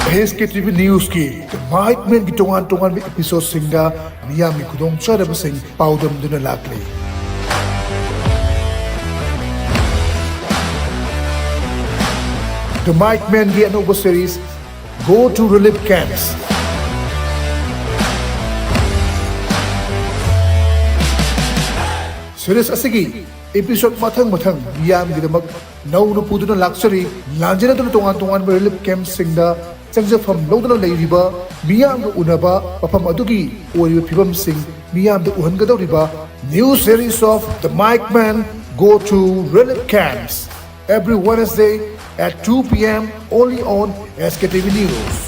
SKTV News की mic में की टोंगान में एपिसोड सिंगा मिया में खुदों चरब सिंह पाउडम दुन लाकले The Mike Man की अनोखा series Go to Relief Camps series asigi episode mathang miyam gidamak naunu puduna luxury lanjena dun tongan relief camp singda changjafam loduna leiriba miyam ga unaba pafam adugi oiba phibam sing miyam da uhangadoriba new series of The Mike Man Go to Relief Camps every Wednesday at 2 p.m. only on SKTV News.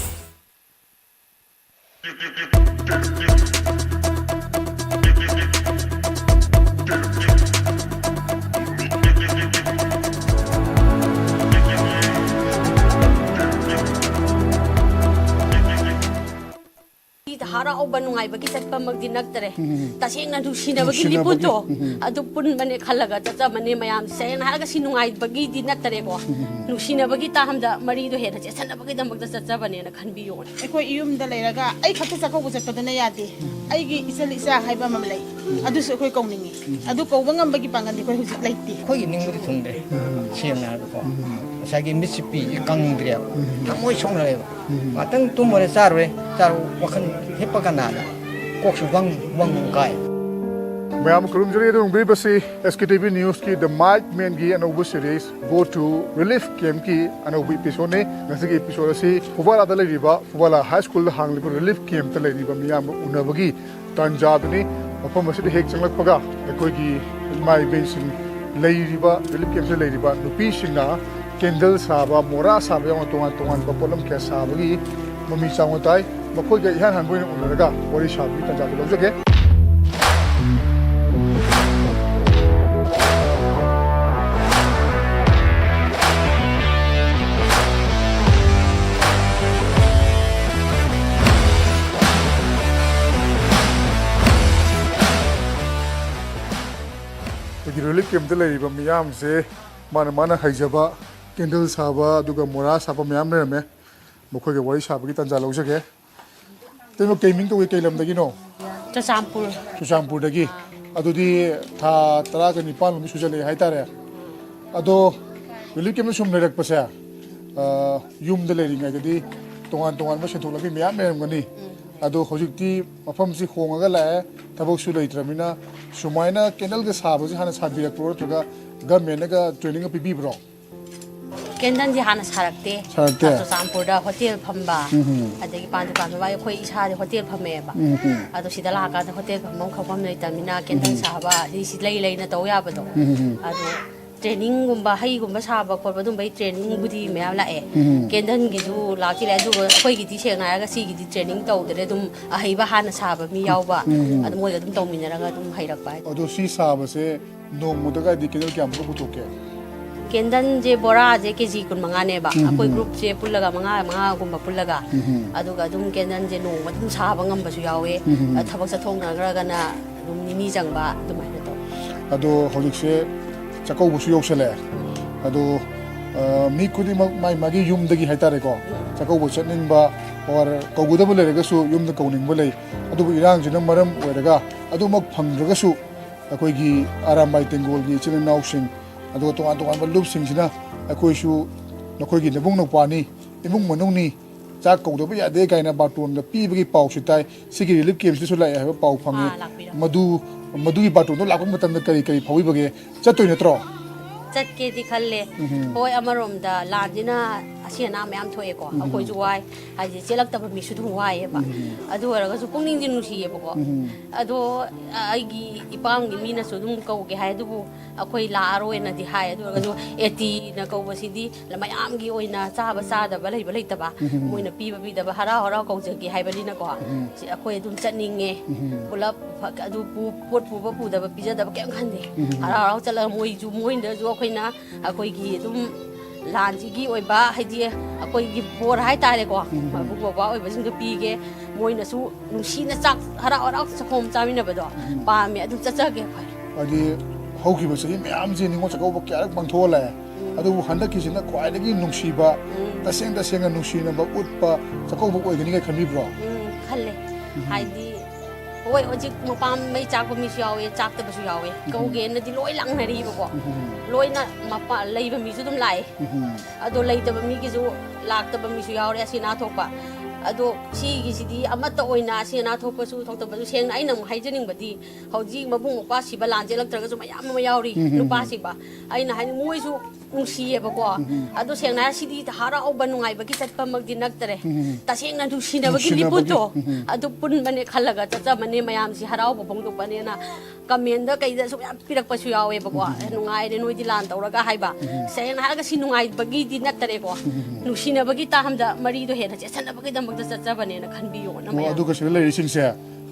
Haraw ba nungay bagi sa pamagdinagtare tasing na dusinabagi liputo adu pun mane khalaga tata mane mayam say na halaga sinungay bagi dinagtare ko nusinabagi tahamda marido hena chesana bagi damagda chacha bane na khanbiyon ꯑꯩꯈꯣꯏ ꯌꯨꯝꯗ ꯂꯩꯔꯒ ꯑꯩ ꯈꯛꯇ ꯆꯥꯛꯀꯧꯕ ꯆꯠꯄꯗꯅ ꯌꯥꯗꯦ ꯑꯩꯒꯤ ꯏꯆꯜ ꯏꯆꯥ ꯍꯥꯏꯕ ꯑꯃ ꯂꯩ ꯑꯗꯨꯁꯨ ꯑꯩꯈꯣꯏ ꯀꯧꯅꯤꯡꯉꯤ ꯑꯗꯨ ꯀꯧꯕ ꯉꯝꯕꯒꯤ ꯄꯥꯡꯒꯜꯗꯤ ꯑꯩꯈꯣꯏ ꯍꯧꯖꯤꯛ ꯂꯩꯇꯦ ꯑꯩꯈꯣꯏꯒꯤ ꯅꯤꯡꯕꯗꯤ ꯊꯨꯡꯗꯦ ꯁꯦꯡꯅ ꯍꯥꯏꯔꯒꯀꯣ ꯉꯁꯥꯏꯒꯤ ꯃꯤꯠꯁꯤ ꯄꯤꯁꯤ ꯀꯪꯗ꯭ꯔꯦꯕ ꯊꯃꯣꯏ ꯁꯣꯛꯅꯔꯦꯕ ꯉꯥꯛꯇꯪ ꯇꯨꯝꯃꯨꯔꯦ ꯆꯥꯔꯨꯔꯦ ꯋꯥꯈꯜ ꯍꯤꯞꯄ ꯀꯥꯟꯗ ꯀꯣꯛꯁꯨ ꯋꯪ ꯀꯥꯏ मैम कुरुमजरी बसी SKTV News की The Mike Man की अनोखा series Go to Relief Camp की अनोखा एपिसोड ने नजर एपिसोड से फुवाला तले रिबा फुवाला हाई स्कूल हांगलिब रिलीफ कैंप तले रिबा मियाम उनबगी तंजाबनी मफम मसिद हेक चंगलक पगा अकोई की माई बेसिंग लेरिबा रिलीफ कैंप से लेरिबा नुपी सिंगा कैंडल साबा मोरा साबा यंग तोंगान बपोलम के साबगी ममी चांगोताई मखोई के इहान हानबोइन उनरगा वरी साबी तंजाब लौजगे रिलीफ कैंप लेरिबा मियाम से माना हाइजबा कैंडल साबा दुगा मोरा साबा मियाम लेरमे मखोय के वरी साबगी तंजा लौजगे तेनो गेमिंग तो के लमदगी नो चुचामपुर दगी अदुदी था तरा के निपाल मी सुजले हाइतारे अदो रिलीफ कैंप सुम लेरकपसे युम दे लेरिंगाय गदी तोंगान म सेंथोलबी मियाम लेरमगनी अदो हजिक्ति मफम से होंगा लाए थबक सु लेत्रमिना सुमाइना कैंडल के साब से हाना साबिरक प्रो तगा गवर्नमेंट का ट्रेनिंग पीबी ब्रो कैंडल जी हाना सारक्ते तो सामपुरदा होटल फंबा अदगी पांदु पांदु वाय खोई इसा होटल फमेबा अदो सिदा लाका होटल फमम खबम लेतमिना कैंडल साबा दिसि लेना तो याबदो अदो ट्रेनिंग गुम्बा हई गुम्बा साबा खोबा दुम बै ट्रेनिंग बुदी मैम लाए कैंडल गिजु लाकी ले दु खोई गिदि सेंग नायगा सी गिदि ट्रेनिंग तौदरे दुम अहैबा हाना साबा मी यावबा अदु मोय दुम तौमिनरगा दुम हैरकबा अदो सी साबा से नोंमुदगा दि कैंडल क्याम को पुतोके कैंडल जे बोरा जे केजी कुन मंगा नेबा अकोई ग्रुप जे पुल्लगा मंगा गुम्बा पुल्लगा अदुगा दुम कैंडल जे नोंग दुम साबा ngambasु yawe थबक सथोंगरगना दुम निनी जंगबा दुमाइना तो अदो हलिक्से चकौबसु योसले अदो मी खुदी माई मागी युमदगी हाइतारेको चकौब चनिंगबा और कौगुदब लेरगसु युमद कौनिंगबा लई अदुबु इरांगजिना मरम ओइरगा अदुमक फंगद्रगसु अकोइगी आरामबाई तेंगोलगी चिन नाउसिंग अदो तोंगान लुपसिंगसिना अकोइसु नखोइगी नबुंग नपानी इमुंग मनुंगनी चाक कौदब यादे गाइना बाटोन द पीबगी पाउसु ताई सिगी रिलीफ कैंप लाई है पाउ फंगे मधुगी बाटोन लाख मतम करी फाउबगे चतोय नत्रो चटके दी खल्ले होय अमरोमदा लांजिना असिना मैम थोएको अखोय जुवाय हाजे चेलक्तब मिसु दु वायेबा अदु अरगसु पुंगनिंग दिन नुसियेबको अदो आइगी इपांगी मीना सु दुम कौगे हाय दुबु अखोय लारोयना दि हाय अदु अरगसु एटी न कौबसिदी लमयामगी ओइना चाबा चादबा लैबा लैतबा मोइना पीबा पीदबा हरा कौजगी हायबलिना को अखोय दुम चनिंगे पुलप अदु पोट पुबा पुदबा पिजदबा केम खंदे हरा चला मोइ जु मोइना जु अखोयना अखोयगी दुम लांजीगी ओइबा हाइदि अखोयगी बोर हाय तारेको मबु बाबा ओइबसिंग पीगे मोइनासु नुसीना चाक हरा सखोम चामिनबदो पामे अदु चचगे खै अदि हौखिबा सही म्याम जे निंगो चकौब क्यारक पंथोला ꯑꯗꯨꯕꯨ ꯍꯟꯗꯛꯀꯤꯁꯤꯅ ꯈ꯭ꯋꯥꯏꯗꯒꯤ ꯅꯨꯡꯁꯤꯕ ꯇꯁꯦꯡꯅ ꯅꯨꯡꯁꯤꯅꯕ ꯎꯠꯄ ꯆꯥꯛꯀꯧꯕ ꯑꯣꯏꯒꯅꯤꯒ ꯈꯟꯕꯤꯕ꯭ꯔꯣ ꯈꯜꯂꯦ ꯍꯥꯏꯗꯤ ꯍꯣꯏ ꯍꯧꯖꯤꯛ ꯃꯄꯥꯝ ꯃꯩ ꯆꯥꯛꯄ ꯃꯤꯁꯨ ꯌꯥꯎꯋꯦ ꯆꯥꯛꯇꯕꯁꯨ ꯌꯥꯎꯋꯦ ꯀꯧꯒꯦꯅꯗꯤ ꯂꯣꯏ ꯂꯥꯛꯅꯔꯤꯕꯀꯣ ꯂꯣꯏꯅ ꯂꯩꯕ ꯃꯤꯁꯨ ꯑꯗꯨꯝ ꯂꯥꯛꯑꯦ ꯑꯗꯣ ꯂꯩꯇꯕ ꯃꯤꯒꯤꯁꯨ ꯂꯥꯛꯇꯕ ꯃꯤꯁꯨ ꯌꯥꯎꯔꯦ ꯑꯁꯤ ꯑꯅꯥ ꯊꯣꯛꯄ ꯑꯗꯣ ꯁꯤꯒꯤꯁꯤꯗꯤ ꯑꯃꯠꯇ ꯑꯣꯏꯅ ꯑꯁꯤ ꯑꯅꯥ ꯊꯣꯛꯄꯁꯨ ꯊꯣꯛꯇꯕꯁꯨ ꯁꯦꯡꯅ ꯑꯩꯅ ꯑꯃꯨꯛ ꯍꯥꯏꯖꯅꯤꯡꯕꯗꯤ ꯍꯧꯖꯤꯛ ꯃꯕꯨꯡ ꯃꯧꯄ꯭ꯋꯥ ꯁꯤꯕ ꯂꯥꯟ ꯆꯦꯜꯂꯛꯇ꯭ꯔꯒꯁꯨ ꯃꯌꯥꯝ ꯑꯃ ꯌꯥꯎꯔꯤ ꯅꯨꯄꯥ ꯁꯤꯕ ꯑꯩꯅ ꯍꯥꯏꯅꯤꯡ ꯃꯣꯏꯁꯨ ꯅꯨꯡꯁꯤꯌꯦꯕꯀꯣ ꯑꯗꯣ ꯁꯦꯡꯅ ꯍꯥꯏꯔ ꯁꯤꯗꯤ ꯍꯔꯥꯎꯕ ꯅꯨꯡꯉꯥꯏꯕꯒꯤ ꯆꯠꯄꯃꯛꯇꯤ ꯅꯠꯇ꯭ꯔꯦ ꯇꯁꯦꯡꯅ ꯅꯨꯡꯁꯤꯅꯕꯒꯤ ꯃꯤꯄꯨꯠꯇꯣ ꯑꯗꯨ ꯄꯨꯟꯕꯅꯦ ꯈꯜꯂꯒ ꯆꯠꯆꯕꯅꯦ ꯃꯌꯥꯝꯁꯤ ꯍꯔꯥꯎꯕ ꯐꯣꯡꯗꯣꯛꯄꯅꯦꯅ ꯀꯃꯦꯟꯗ ꯀꯩꯗꯁꯨ ꯌꯥꯝ ꯄꯤꯔꯛꯄꯁꯨ ꯌꯥꯎꯋꯦꯕꯀꯣ ꯅꯨꯡꯉꯥꯏꯔꯦ ꯅꯣꯏꯗꯤ ꯂꯥꯟ ꯇꯧꯔꯒ ꯍꯥꯏꯕ ꯁꯦꯡꯅ ꯍꯥꯏꯔꯒ ꯁꯤ ꯅꯨꯡꯉꯥꯏꯕꯒꯤꯗꯤ ꯅꯠꯇꯔꯦꯀꯣ ꯅꯨꯡꯁꯤꯅꯕꯒꯤ ꯇꯥꯝꯗ ꯃꯔꯤꯗꯣ ꯍꯦꯟꯅ ꯆꯦꯠꯁꯟꯅꯕꯒꯤꯗꯃꯛꯇ ꯆꯠꯆꯕꯅꯦꯅ ꯈꯟꯕꯤꯌꯣꯅ ꯃꯌꯥꯝ ꯑꯗꯨꯒ ꯁꯤꯗ ꯂꯩꯔꯤꯁꯤꯡꯁꯦ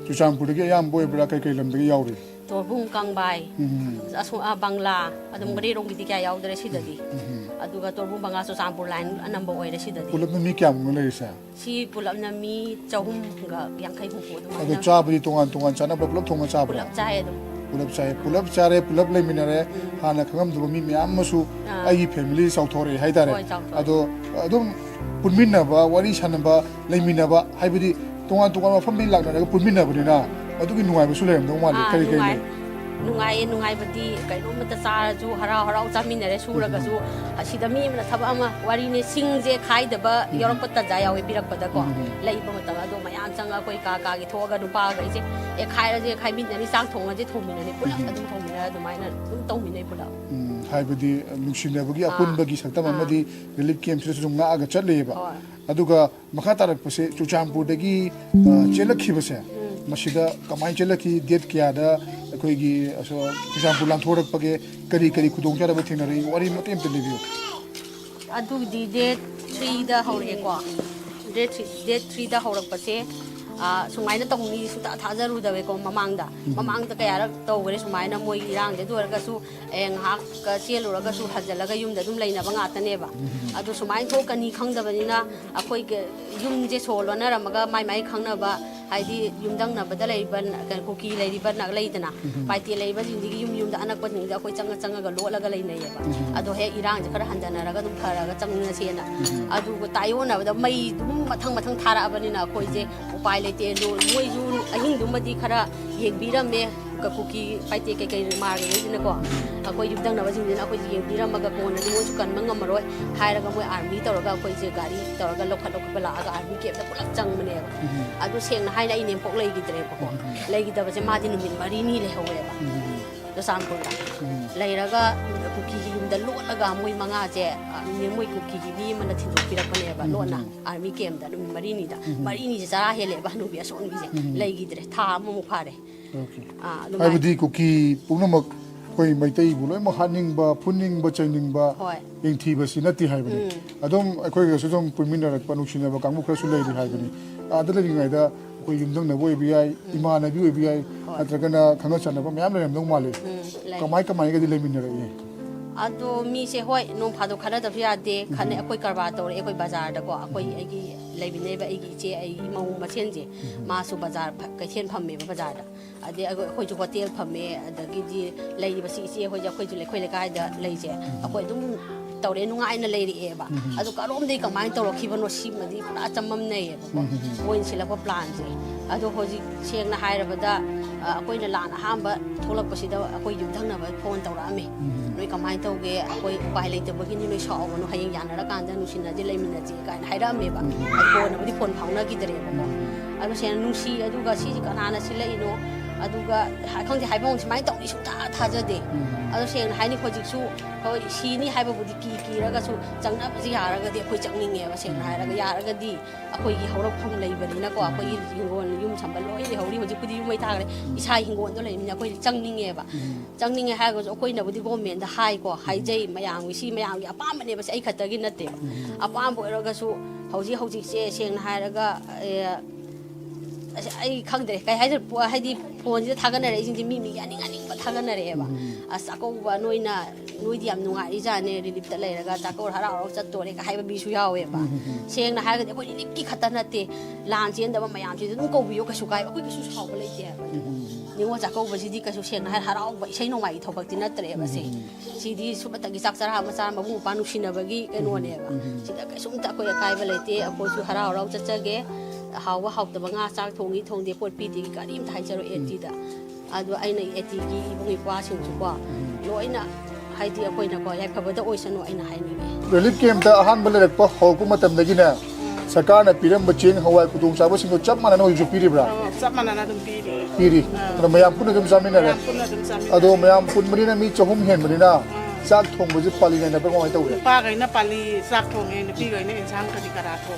ꯆꯨꯔꯆꯥꯟꯄꯨꯔꯗꯒꯤ ꯑꯌꯥꯝꯕ ꯑꯣꯏꯕ꯭ꯔꯥ ꯀꯩ ꯂꯝꯗꯒꯤ ꯌꯥꯎꯔꯤ ꯇꯣꯔꯕꯨꯡ ꯀꯪꯕꯥꯏ ꯕꯪꯂꯥ ꯑꯗꯨꯝ ꯃꯔꯤꯔꯣꯝꯒꯤꯗꯤ ꯀꯌꯥ ꯌꯥꯎꯗ꯭ꯔꯦ ꯁꯤꯗꯗꯤ ꯑꯗꯨꯒ ꯇꯣꯔꯕꯨꯡ ꯕꯪꯂꯥ ꯆꯨꯔꯆꯥꯟꯄꯨꯔ ꯂꯥꯏꯟ ꯑꯅꯝꯕ ꯑꯣꯏꯔꯦ ꯁꯤꯗꯗꯤ ꯄꯨꯂꯞꯅ ꯃꯤ ꯀꯌꯥꯃꯨꯛꯅꯣ ꯂꯩꯔꯤꯁꯦ ꯁꯤ ꯄꯨꯂꯞꯅ ꯃꯤ 350 ꯍꯨꯝꯐꯨ ꯑꯗꯣ ꯑꯗꯨꯃꯥꯏꯅ ꯆꯥꯕꯗꯤ ꯇꯣꯉꯥꯟ ꯆꯥꯅꯕ ꯄꯨꯂꯞ ꯊꯣꯡꯉ ꯆꯥꯕ꯭ꯔꯥ ꯄꯨꯂꯞ ꯆꯥꯏ ꯑꯗꯨꯝ ꯄꯨꯂꯞ ꯆꯥꯔꯦ ꯄꯨꯂꯞ ꯂꯩꯃꯤꯟꯅꯔꯦ ꯍꯥꯟꯅ ꯈꯪꯉꯝꯗꯕ ꯃꯤ ꯃꯌꯥꯝ ꯑꯃꯁꯨ ꯑꯩꯒꯤ ꯐꯦꯃꯤꯂꯤ ꯆꯥꯎꯊꯣꯔꯛꯑꯦ ꯍꯥꯏꯇꯥꯔꯦ ꯍꯣꯏ, ꯆꯥꯎꯊꯣꯔꯛꯑꯦ. ꯑꯗꯣ ꯑꯗꯨꯝ ꯄꯨꯟꯃꯤꯟꯅꯕ ꯋꯥꯔꯤ ꯁꯥꯟꯅꯕ ꯂꯩꯃꯤꯟꯅꯕ ꯍꯥꯏꯕꯗꯤ ꯇꯣꯉꯥꯟ ꯃꯐꯝꯗꯒꯤ ꯂꯥꯛꯅꯔꯒ ꯄꯨꯟꯃꯤꯟꯅꯕꯅꯤꯅ ꯑꯗꯨꯒꯤ ꯅꯨꯡꯉꯥꯏꯕꯁꯨ ꯂꯩꯔꯝꯗꯧ ꯃꯥꯜꯂꯤ ꯀꯔꯤ ꯅꯨꯡꯉꯥꯏ ꯂꯩ ꯅꯨꯡꯉꯥꯏꯌꯦ ꯅꯨꯡꯉꯥꯏꯕꯗꯤ ꯀꯩꯅꯣꯝꯃꯇ ꯆꯥꯔꯁꯨ ꯍꯔꯥꯎ ꯆꯥꯃꯤꯟꯅꯔꯦ ꯁꯨꯔꯒꯁꯨ ꯑꯁꯤꯗ ꯃꯤ ꯑꯃꯅ ꯊꯕꯛ ꯑꯃ ꯋꯥꯔꯤꯅꯦ ꯁꯤꯡꯁꯦ ꯈꯥꯏꯗꯕ ꯌꯥꯎꯔꯛꯄ ꯇꯟꯖꯥ ꯌꯥꯎꯋꯦ ꯄꯤꯔꯛꯄꯗꯀꯣ ꯂꯩꯕ ꯃꯇꯝ ꯑꯗꯣ ꯃꯌꯥꯝ ꯆꯪꯉ ꯑꯩꯈꯣꯏ ꯀꯥꯒꯤ ꯊꯣꯛꯑꯒ ꯅꯨꯄꯥꯈꯩꯁꯦ ꯈꯥꯏꯔꯁꯦ ꯈꯥꯏꯃꯤꯟꯅꯅꯤ ꯆꯥꯛ ꯊꯣꯡꯉꯁꯦ ꯊꯣꯡꯃꯤꯟꯅꯅꯤ ꯄꯨꯂꯞ ꯑꯗꯨꯝ ꯊꯣꯡꯃꯤꯟꯅꯔ ꯑꯗꯨꯃꯥꯏꯅ ꯑꯗꯨꯝ ꯇꯧꯃꯤꯟꯅꯩ ꯄꯨꯂꯞ ꯍꯥꯏꯕꯗꯤ ꯅꯨꯡꯁꯤꯅꯕꯒꯤ ꯑꯄꯨꯟꯕꯒꯤ ꯁꯛꯇꯝ ꯑꯃꯗꯤ ꯔꯤꯂꯤꯐ ꯀꯦꯝꯞꯁꯤꯗꯁꯨ ꯑꯗꯨꯝ ꯉꯥꯛꯑꯒ ꯆꯠꯂꯤꯑꯕ ꯍꯣꯏ. ꯑꯗꯨꯒ ꯃꯈꯥ ꯇꯥꯔꯛꯄꯁꯦ ꯆꯨꯔꯆꯥꯟꯄꯨꯔꯗꯒꯤ ꯆꯦꯜꯂꯛꯈꯤꯕꯁꯦ ꯃꯁꯤꯗ ꯀꯃꯥꯏꯅ ꯆꯦꯜꯂꯛꯈꯤ ꯗꯦꯠ ꯀꯌꯥꯗ ꯑꯩꯈꯣꯏꯒꯤ ꯆꯨꯔꯆꯥꯟꯄꯨꯔ ꯂꯥꯟꯊꯣꯔꯛꯄꯒꯦ ꯀꯔꯤ ꯈꯨꯗꯣꯡꯆꯥꯗꯕ ꯊꯦꯡꯅꯔꯛꯏ ꯋꯥꯔꯤ ꯃꯇꯦꯛ ꯑꯃꯇ ꯂꯤꯕꯤꯌꯨ ꯑꯗꯨꯒꯤꯗꯤ ꯗꯦꯠ 3ꯗ ꯍꯧꯔꯛꯑꯦꯀꯣ ꯗꯦꯠ 3ꯗ ꯍꯧꯔꯛꯄꯁꯦ ꯁꯨꯃꯥꯏꯅ ꯇꯧꯅꯤ ꯁꯨꯡꯊꯥ ꯊꯥꯖꯔꯨꯗꯕꯦꯀꯣ ꯃꯃꯥꯡꯗ ꯀꯌꯥꯔꯛ ꯇꯧꯈ꯭ꯔꯦ ꯁꯨꯃꯥꯏꯅ ꯃꯣꯏꯒꯤ ꯏꯔꯥꯡꯁꯦ ꯑꯗꯨ ꯑꯣꯏꯔꯒꯁꯨ ꯉꯥꯏꯍꯥꯛ ꯆꯦꯜꯂꯨꯔꯒꯁꯨ ꯍꯟꯖꯤꯜꯂꯒ ꯌꯨꯝꯗ ꯑꯗꯨꯝ ꯂꯩꯅꯕ ꯉꯥꯛꯇꯅꯦꯕ ꯑꯗꯣ ꯁꯨꯃꯥꯏꯅ ꯊꯣꯛꯀꯅꯤ ꯈꯪꯗꯕꯅꯤna ꯑꯩꯈꯣꯏꯒꯤ ꯌꯨꯝꯁꯦ ꯁꯣ ꯂꯣꯟꯅꯔꯝꯃꯒ ꯃꯥꯏ ꯈꯪꯅꯕ ꯍꯥꯏꯗꯤ ꯌꯨꯝꯊꯪꯅꯕꯗ ꯂꯩꯔꯤꯕ ꯀꯨꯀꯤ ꯂꯩꯔꯤꯕ ꯂꯩꯗꯅ ꯄꯥꯏꯇꯦ ꯂꯩꯔꯤꯕꯁꯤꯡꯁꯤꯒꯤ ꯌꯨꯝꯗ ꯑꯅꯛꯄꯁꯤꯡꯁꯤꯗ ꯑꯩꯈꯣꯏ ꯆꯪꯉꯒ ꯂꯣꯠꯂꯒ ꯂꯩꯅꯩꯌꯦꯕ ꯑꯗꯣ ꯍꯦꯛ ꯏꯔꯥꯡꯁꯦ ꯈꯔ ꯍꯟꯊꯅꯔꯒ ꯑꯗꯨꯝ ꯐꯔꯒ ꯆꯪꯅꯁꯦꯅ ꯑꯗꯨꯒ ꯇꯥꯏꯌꯣꯟꯅꯕꯗ ꯃꯩ ꯑꯗꯨꯝ ꯃꯊꯪ ꯊꯥꯔꯛꯑꯕꯅꯤꯅ ꯑꯩꯈꯣꯏꯁꯦ ꯎꯄꯥꯏ ꯂꯩꯇꯦ ꯃꯣꯏꯁꯨ ꯑꯍꯤꯡꯗꯨꯃꯗꯤ ꯈꯔ ꯌꯦꯡꯕꯤꯔꯝꯃꯦ ꯀꯨꯀꯤ ꯄꯥꯏꯇꯦ ꯀꯩꯀꯩ ꯃꯥꯔꯒꯩꯁꯤꯅꯀꯣ ꯑꯩꯈꯣꯏ ꯌꯨꯝꯊꯪꯅꯕꯁꯤꯡꯁꯤꯅ ꯑꯩꯈꯣꯏꯁꯦ ꯌꯦꯡꯕꯤꯔꯝꯃꯒ ꯀꯣꯟꯅꯗꯤ ꯃꯣꯏꯁꯨ ꯀꯟꯕ ꯉꯝꯃꯔꯣꯏ ꯍꯥꯏꯔꯒ ꯃꯣꯏ ꯑꯥꯔꯃꯤ ꯇꯧꯔꯒ ꯑꯩꯈꯣꯏꯁꯦ ꯒꯥꯔꯤ ꯇꯧꯔꯒ ꯂꯧꯈꯠꯄ ꯂꯥꯛꯑꯒ ꯑꯥꯔꯃꯤ ꯀꯦꯝꯞꯇ ꯄꯨꯂꯞ ꯆꯪꯕꯅꯦꯕ ꯑꯗꯨ ꯁꯦꯡꯅ ꯍꯥꯏꯅ ꯑꯩ ꯅꯦꯝꯄꯣꯛ ꯂꯩꯈꯤꯗ꯭ꯔꯦꯕꯀꯣ ꯂꯩꯈꯤꯗꯕꯁꯦ ꯃꯥꯗꯤ ꯅꯨꯃꯤꯠ 4ꯅꯤ ꯂꯩꯍꯧꯋꯦꯕ ꯆꯨꯔꯆꯥꯟꯄꯨꯔꯗ ꯂꯩꯔꯒ ꯀꯨꯀꯤꯒꯤ ꯌꯨꯝꯗ ꯂꯣꯠꯂꯒ ꯃꯣꯏ 5ꯁꯦ ꯃꯣꯏ ꯀꯨꯀꯤꯒꯤ ꯃꯤ ꯑꯃꯅ ꯊꯤꯟꯗꯣꯛꯄꯤꯔꯛꯄꯅꯦꯕ ꯂꯣꯠꯅ ꯑꯥꯔꯃꯤ ꯀꯦꯝꯞꯇ ꯅꯨꯃꯤꯠ 4ꯅꯤꯁꯦ ꯆꯔꯥ ꯍꯦꯜꯂꯦꯕ ꯍꯅꯨꯕꯤ ꯑꯁꯣꯟꯕꯤꯁꯦ ꯂꯩꯈꯤꯗ꯭ꯔꯦ ꯊꯥ ꯑꯃꯃꯨꯛ ꯐꯥꯔꯦ ꯍꯥꯏꯕꯗꯤ ꯀꯨꯀꯤ ꯄꯨꯝꯅꯃꯛ ꯑꯩꯈꯣꯏ ꯃꯩꯇꯩꯕꯨ ꯂꯣꯏꯅꯃꯛ ꯍꯥꯠꯅꯤꯡꯕ ꯐꯨꯅꯤꯡꯕ ꯆꯩꯅꯤꯡꯕ ꯍꯣꯏ. ꯌꯦꯡꯊꯤꯕꯁꯤ ꯅꯠꯇꯦ ꯍꯥꯏꯕꯅꯤ ꯑꯗꯨꯝ ꯑꯩꯈꯣꯏꯒꯁꯨ ꯑꯗꯨꯝ ꯄꯨꯟꯃꯤꯟꯅꯔꯛꯄ ꯅꯨꯡꯁꯤꯅꯕ ꯀꯥꯡꯕꯨ ꯈꯔꯁꯨ ꯂꯩꯔꯤ ꯍꯥꯏꯕꯅꯤ ꯑꯥꯗ ꯂꯩꯔꯤꯉꯩꯗ ꯑꯩꯈꯣꯏ ꯌꯨꯝꯊꯪꯅꯕ ꯑꯣꯏꯕ ꯌꯥꯏ ꯏꯃꯥꯟꯅꯕꯤ ꯑꯣꯏꯕ ꯌꯥꯏ ꯅꯠꯇ꯭ꯔꯒꯅ ꯈꯪꯅ ꯆꯥꯟꯅꯕ ꯃꯌꯥꯝ ꯂꯩꯔꯝꯗꯧ ꯃꯥꯜꯂꯤ ꯀꯃꯥꯏꯅꯒꯗꯤ ꯂꯩꯃꯤꯟꯅꯔꯛꯏ ꯑꯗꯣ ꯃꯤꯁꯦ ꯍꯣꯏ ꯅꯣꯡ ꯐꯥꯗꯣꯛ ꯈꯟꯅꯗꯕꯁꯨ ꯌꯥꯗꯦ ꯑꯩꯈꯣꯏ ꯀꯔꯕꯥꯔ ꯇꯧꯔꯛꯑꯦ ꯑꯩꯈꯣꯏ ꯕꯖꯥꯔꯗꯀꯣ ꯑꯩꯒꯤ ꯂꯩꯃꯤꯟꯅꯩꯕ ꯑꯩꯒꯤ ꯏꯆꯦ ꯑꯩꯒꯤ ꯃꯧ ꯃꯁꯦꯟꯁꯦ ꯃꯥꯁꯨ ꯕꯖꯥꯔ ꯀꯩꯊꯦꯜ ꯐꯝꯃꯦꯕ ꯕꯖꯥꯔꯗ ꯑꯗꯩ ꯑꯩꯈꯣꯏꯁꯨ ꯍꯣꯇꯦꯜ ꯐꯝꯃꯦ ꯑꯗꯒꯤꯗꯤ ꯂꯩꯔꯤꯕꯁꯤ ꯏꯆꯦ ꯑꯩꯈꯣꯏ ꯂꯩꯀꯥꯏꯗ ꯂꯩꯁꯦ ꯑꯩꯈꯣꯏ ꯑꯗꯨꯝ ꯇꯧꯔꯦ ꯅꯨꯡꯉꯥꯏꯅ ꯂꯩꯔꯛꯑꯦꯕ ꯑꯗꯨ ꯀꯔꯣꯝꯗꯒꯤ ꯀꯃꯥꯏꯅ ꯇꯧꯔꯛꯈꯤꯕꯅꯣ ꯁꯤꯃꯗꯤ ꯄꯨꯔꯥ ꯆꯃꯝꯅꯩꯌꯦꯕꯀꯣ ꯃꯣꯏꯅ ꯁꯤꯜꯂꯛꯄ ꯄ꯭ꯂꯥꯟꯁꯦ ꯑꯗꯣ ꯍꯧꯖꯤꯛ ꯁꯦꯡꯅ ꯍꯥꯏꯔꯕꯗ ꯑꯩꯈꯣꯏꯅ ꯂꯥꯟ ꯑꯍꯥꯟꯕ ꯊꯣꯛꯂꯛꯄꯁꯤꯗ ꯑꯩꯈꯣꯏ ꯌꯨꯝꯊꯪꯅꯕ ꯐꯣꯟ ꯇꯧꯔꯛꯑꯝꯃꯦ ꯅꯣꯏ ꯀꯃꯥꯏꯅ ꯇꯧꯒꯦ ꯑꯩꯈꯣꯏ ꯎꯄꯥꯏ ꯂꯩꯇꯕꯒꯤꯅꯤ ꯅꯣꯏ ꯁꯥꯎꯒꯅꯨ ꯍꯌꯦꯡ ꯌꯥꯅꯔꯀꯥꯟꯗ ꯅꯨꯡꯁꯤꯅꯁꯦ ꯂꯩꯃꯤꯟꯅꯁꯦ ꯀꯥꯏꯅ ꯍꯥꯏꯔꯛꯑꯝꯃꯦꯕ ꯀꯣꯟꯅꯕꯨꯗꯤ ꯐꯣꯟ ꯐꯥꯎꯅꯈꯤꯗ꯭ꯔꯦꯕꯀꯣ ꯑꯗꯣ ꯁꯦꯡꯅ ꯅꯨꯡꯁꯤ ꯑꯗꯨꯒ ꯁꯤꯁꯤ ꯀꯅꯥꯅ ꯁꯤꯜꯂꯛꯏꯅꯣ ꯑꯗꯨꯒ ꯈꯪꯗꯦ ꯍꯥꯏꯐꯝ ꯁꯨꯃꯥꯏꯅ ꯇꯧꯅꯤ ꯁꯨꯡꯊꯥ ꯊꯥꯖꯗꯦ ꯑꯗꯣ ꯁꯦꯡꯅ ꯍꯥꯏꯅꯤ ꯍꯧꯖꯤꯛꯁꯨ ꯍꯣꯏ ꯁꯤꯅꯤ ꯍꯥꯏꯕꯕꯨꯗꯤ ꯀꯤꯔꯒꯁꯨ ꯆꯪꯅꯕꯁꯤ ꯌꯥꯔꯒꯗꯤ ꯑꯩꯈꯣꯏ ꯆꯪꯅꯤꯡꯉꯦꯕ ꯁꯦꯡꯅ ꯍꯥꯏꯔꯒ ꯌꯥꯔꯒꯗꯤ ꯑꯩꯈꯣꯏꯒꯤ ꯍꯧꯔꯛꯐꯝ ꯂꯩꯕꯅꯤꯅꯀꯣ ꯑꯩꯈꯣꯏꯒꯤ ꯍꯤꯡꯒꯣꯜ ꯌꯨꯝ ꯁꯝꯕꯜ ꯂꯣꯏ ꯂꯩꯍꯧꯔꯤ ꯍꯧꯖꯤꯛꯄꯨꯗꯤ ꯌꯨꯝ ꯃꯩ ꯊꯥꯈ꯭ꯔꯦ ꯏꯁꯥ ꯍꯤꯡꯒꯣꯜꯗꯣ ꯂꯩꯕꯅꯤꯅ ꯑꯩꯈꯣꯏ ꯆꯪꯅꯤꯡꯉꯦꯕ ꯆꯪꯅꯤꯡꯉꯦ ꯍꯥꯏꯔꯒꯁꯨ ꯑꯩꯈꯣꯏꯅꯕꯨꯗꯤ ꯒꯣꯔꯃꯦꯟꯗ ꯍꯥꯏꯖꯩ ꯃꯌꯥꯝꯒꯤ ꯑꯄꯥꯝꯕꯅꯦꯕ ꯁꯤ ꯑꯩ ꯈꯛꯇꯒꯤ ꯅꯠꯇꯦꯕ ꯑꯄꯥꯝꯕ ꯑꯣꯏꯔꯒꯁꯨ ꯍꯧꯖꯤꯛꯁꯦ ꯁꯦꯡꯅ ꯍꯥꯏꯔꯒ ꯑꯩ ꯈꯪꯗ꯭ꯔꯦ ꯀꯩ ꯍꯥꯏꯗꯣꯏꯅꯣ ꯍꯥꯏꯗꯤ ꯐꯣꯟꯁꯤꯗ ꯊꯥꯒꯠꯅꯔꯛꯏꯁꯤꯡꯁꯦ ꯃꯤꯒꯤ ꯑꯅꯤꯡꯕ ꯊꯥꯒꯠꯅꯔꯛꯑꯦꯕ ꯆꯥꯛꯀꯧꯕ ꯅꯣꯏꯗꯤ ꯌꯥꯝ ꯅꯨꯡꯉꯥꯏꯔꯤꯖꯥꯠꯅꯦ ꯔꯤꯂꯤꯞꯇ ꯂꯩꯔꯒ ꯆꯥꯛꯀꯧꯕ ꯍꯔꯥꯎ ꯆꯠꯇꯣꯔꯦꯒ ꯍꯥꯏꯕ ꯃꯤꯁꯨ ꯌꯥꯎꯋꯦꯕ ꯁꯦꯡꯅ ꯍꯥꯏꯔꯒꯗꯤ ꯑꯩꯈꯣꯏ ꯔꯤꯂꯤꯞꯀꯤ ꯈꯛꯇ ꯅꯠꯇꯦ ꯂꯥꯟ ꯆꯦꯟꯗꯕ ꯃꯌꯥꯝꯁꯤꯗ ꯑꯗꯨꯝ ꯀꯧꯕꯤꯌꯣ ꯀꯩꯁꯨ ꯀꯥꯏꯕ ꯑꯩꯈꯣꯏ ꯀꯩꯁꯨ ꯁꯥꯎꯕ ꯂꯩꯇꯦ ꯍꯥꯏꯕ ꯅꯤꯉꯣꯜ ꯆꯥꯛꯀꯧꯕꯁꯤꯗꯤ ꯀꯩꯁꯨ ꯁꯦꯡꯅ ꯍꯥꯏ ꯍꯔꯥꯎꯕ ꯏꯁꯩ ꯅꯣꯡꯃꯥꯏꯒꯤ ꯊꯕꯛꯇꯤ ꯅꯠꯇ꯭ꯔꯦꯕ ꯁꯤ ꯁꯤꯗꯤ ꯁꯨꯞꯅꯇꯒꯤ ꯆꯥꯛ ꯆꯔꯥ ꯃꯆꯥ ꯃꯕꯨꯡ ꯃꯧꯄ꯭ꯋꯥ ꯅꯨꯡꯁꯤꯅꯕꯒꯤ ꯀꯩꯅꯣꯅꯦꯕ ꯁꯤꯗ ꯀꯩꯁꯨꯝꯇ ꯑꯩꯈꯣꯏ ꯑꯀꯥꯏꯕ ꯂꯩꯇꯦ ꯑꯩꯈꯣꯏꯁꯨ ꯍꯔꯥꯎ ꯍꯔꯥꯎ ꯆꯠꯆꯒꯦ ꯍꯥꯎꯕ ꯍꯥꯎꯇꯕ ꯉꯥ ꯆꯥꯛ ꯊꯣꯡꯉꯤ ꯊꯣꯡꯗꯦ ꯄꯣꯠ ꯄꯤꯗꯦꯒꯤ ꯀꯔꯤꯝꯇ ꯍꯥꯏꯖꯔꯣ ꯑꯦꯇꯤꯗ ꯑꯗꯣ ꯑꯩꯅ ꯑꯦꯇꯤꯒꯤ ꯏꯕꯨꯡ ꯏꯄ꯭ꯋꯥꯁꯤꯡꯁꯨꯀꯣ ꯂꯣꯏꯅ ꯍꯥꯏꯗꯤ ꯑꯩꯈꯣꯏꯅꯀꯣ ꯌꯥꯏꯐꯕꯗ ꯑꯣꯏꯁꯅꯨ ꯑꯩꯅ ꯍꯥꯏꯅꯤꯡꯉꯦ ꯔꯤꯂꯤꯐ ꯀꯦꯝꯞꯇ ꯑꯍꯥꯟꯕ ꯂꯩꯔꯛꯄ ꯍꯧꯔꯛꯄ ꯃꯇꯝꯗꯒꯤꯅꯦ ꯁꯔꯀꯥꯔꯅ ꯄꯤꯔꯝꯕ ꯆꯦꯡ ꯍꯋꯥꯏ ꯈꯨꯗꯣꯡꯆꯥꯕꯁꯤꯡꯗꯣ ꯆꯞ ꯃꯥꯟꯅꯅ ꯍꯧꯖꯤꯛꯁꯨ ꯄꯤꯔꯤꯕ꯭ꯔꯥ ꯆꯞ ꯃꯥꯟꯅꯅ ꯑꯗꯨꯝ ꯄꯤꯔꯤ ꯄꯤꯔꯤ ꯑꯗꯣ ꯃꯌꯥꯝ ꯄꯨꯟꯅ ꯑꯗꯨꯝ ꯆꯥꯃꯤꯟꯅꯔꯦ ꯄꯨꯟꯅ ꯑꯗꯨꯝ ꯆꯥꯃꯤꯟꯅꯔꯦ ꯑꯗꯣ ꯃꯌꯥꯝ ꯄꯨꯟꯕꯅꯤꯅ ꯃꯤ 300 ꯍꯦꯟꯕꯅꯤ나 ꯆꯥꯛ ꯊꯣꯡꯕꯁꯤ ꯄꯥꯂꯤ ꯅꯥꯏꯅꯕ꯭ꯔꯥ ꯀꯃꯥꯏꯅ ꯇꯧꯒꯦ ꯅꯨꯄꯥꯈꯩꯅ ꯄꯥꯂꯤ ꯆꯥꯛ ꯊꯣꯡꯉꯦ ꯅꯨꯄꯤꯈꯩꯅ ꯏꯟꯁꯥꯡ ꯀꯔꯤ ꯀꯔꯥ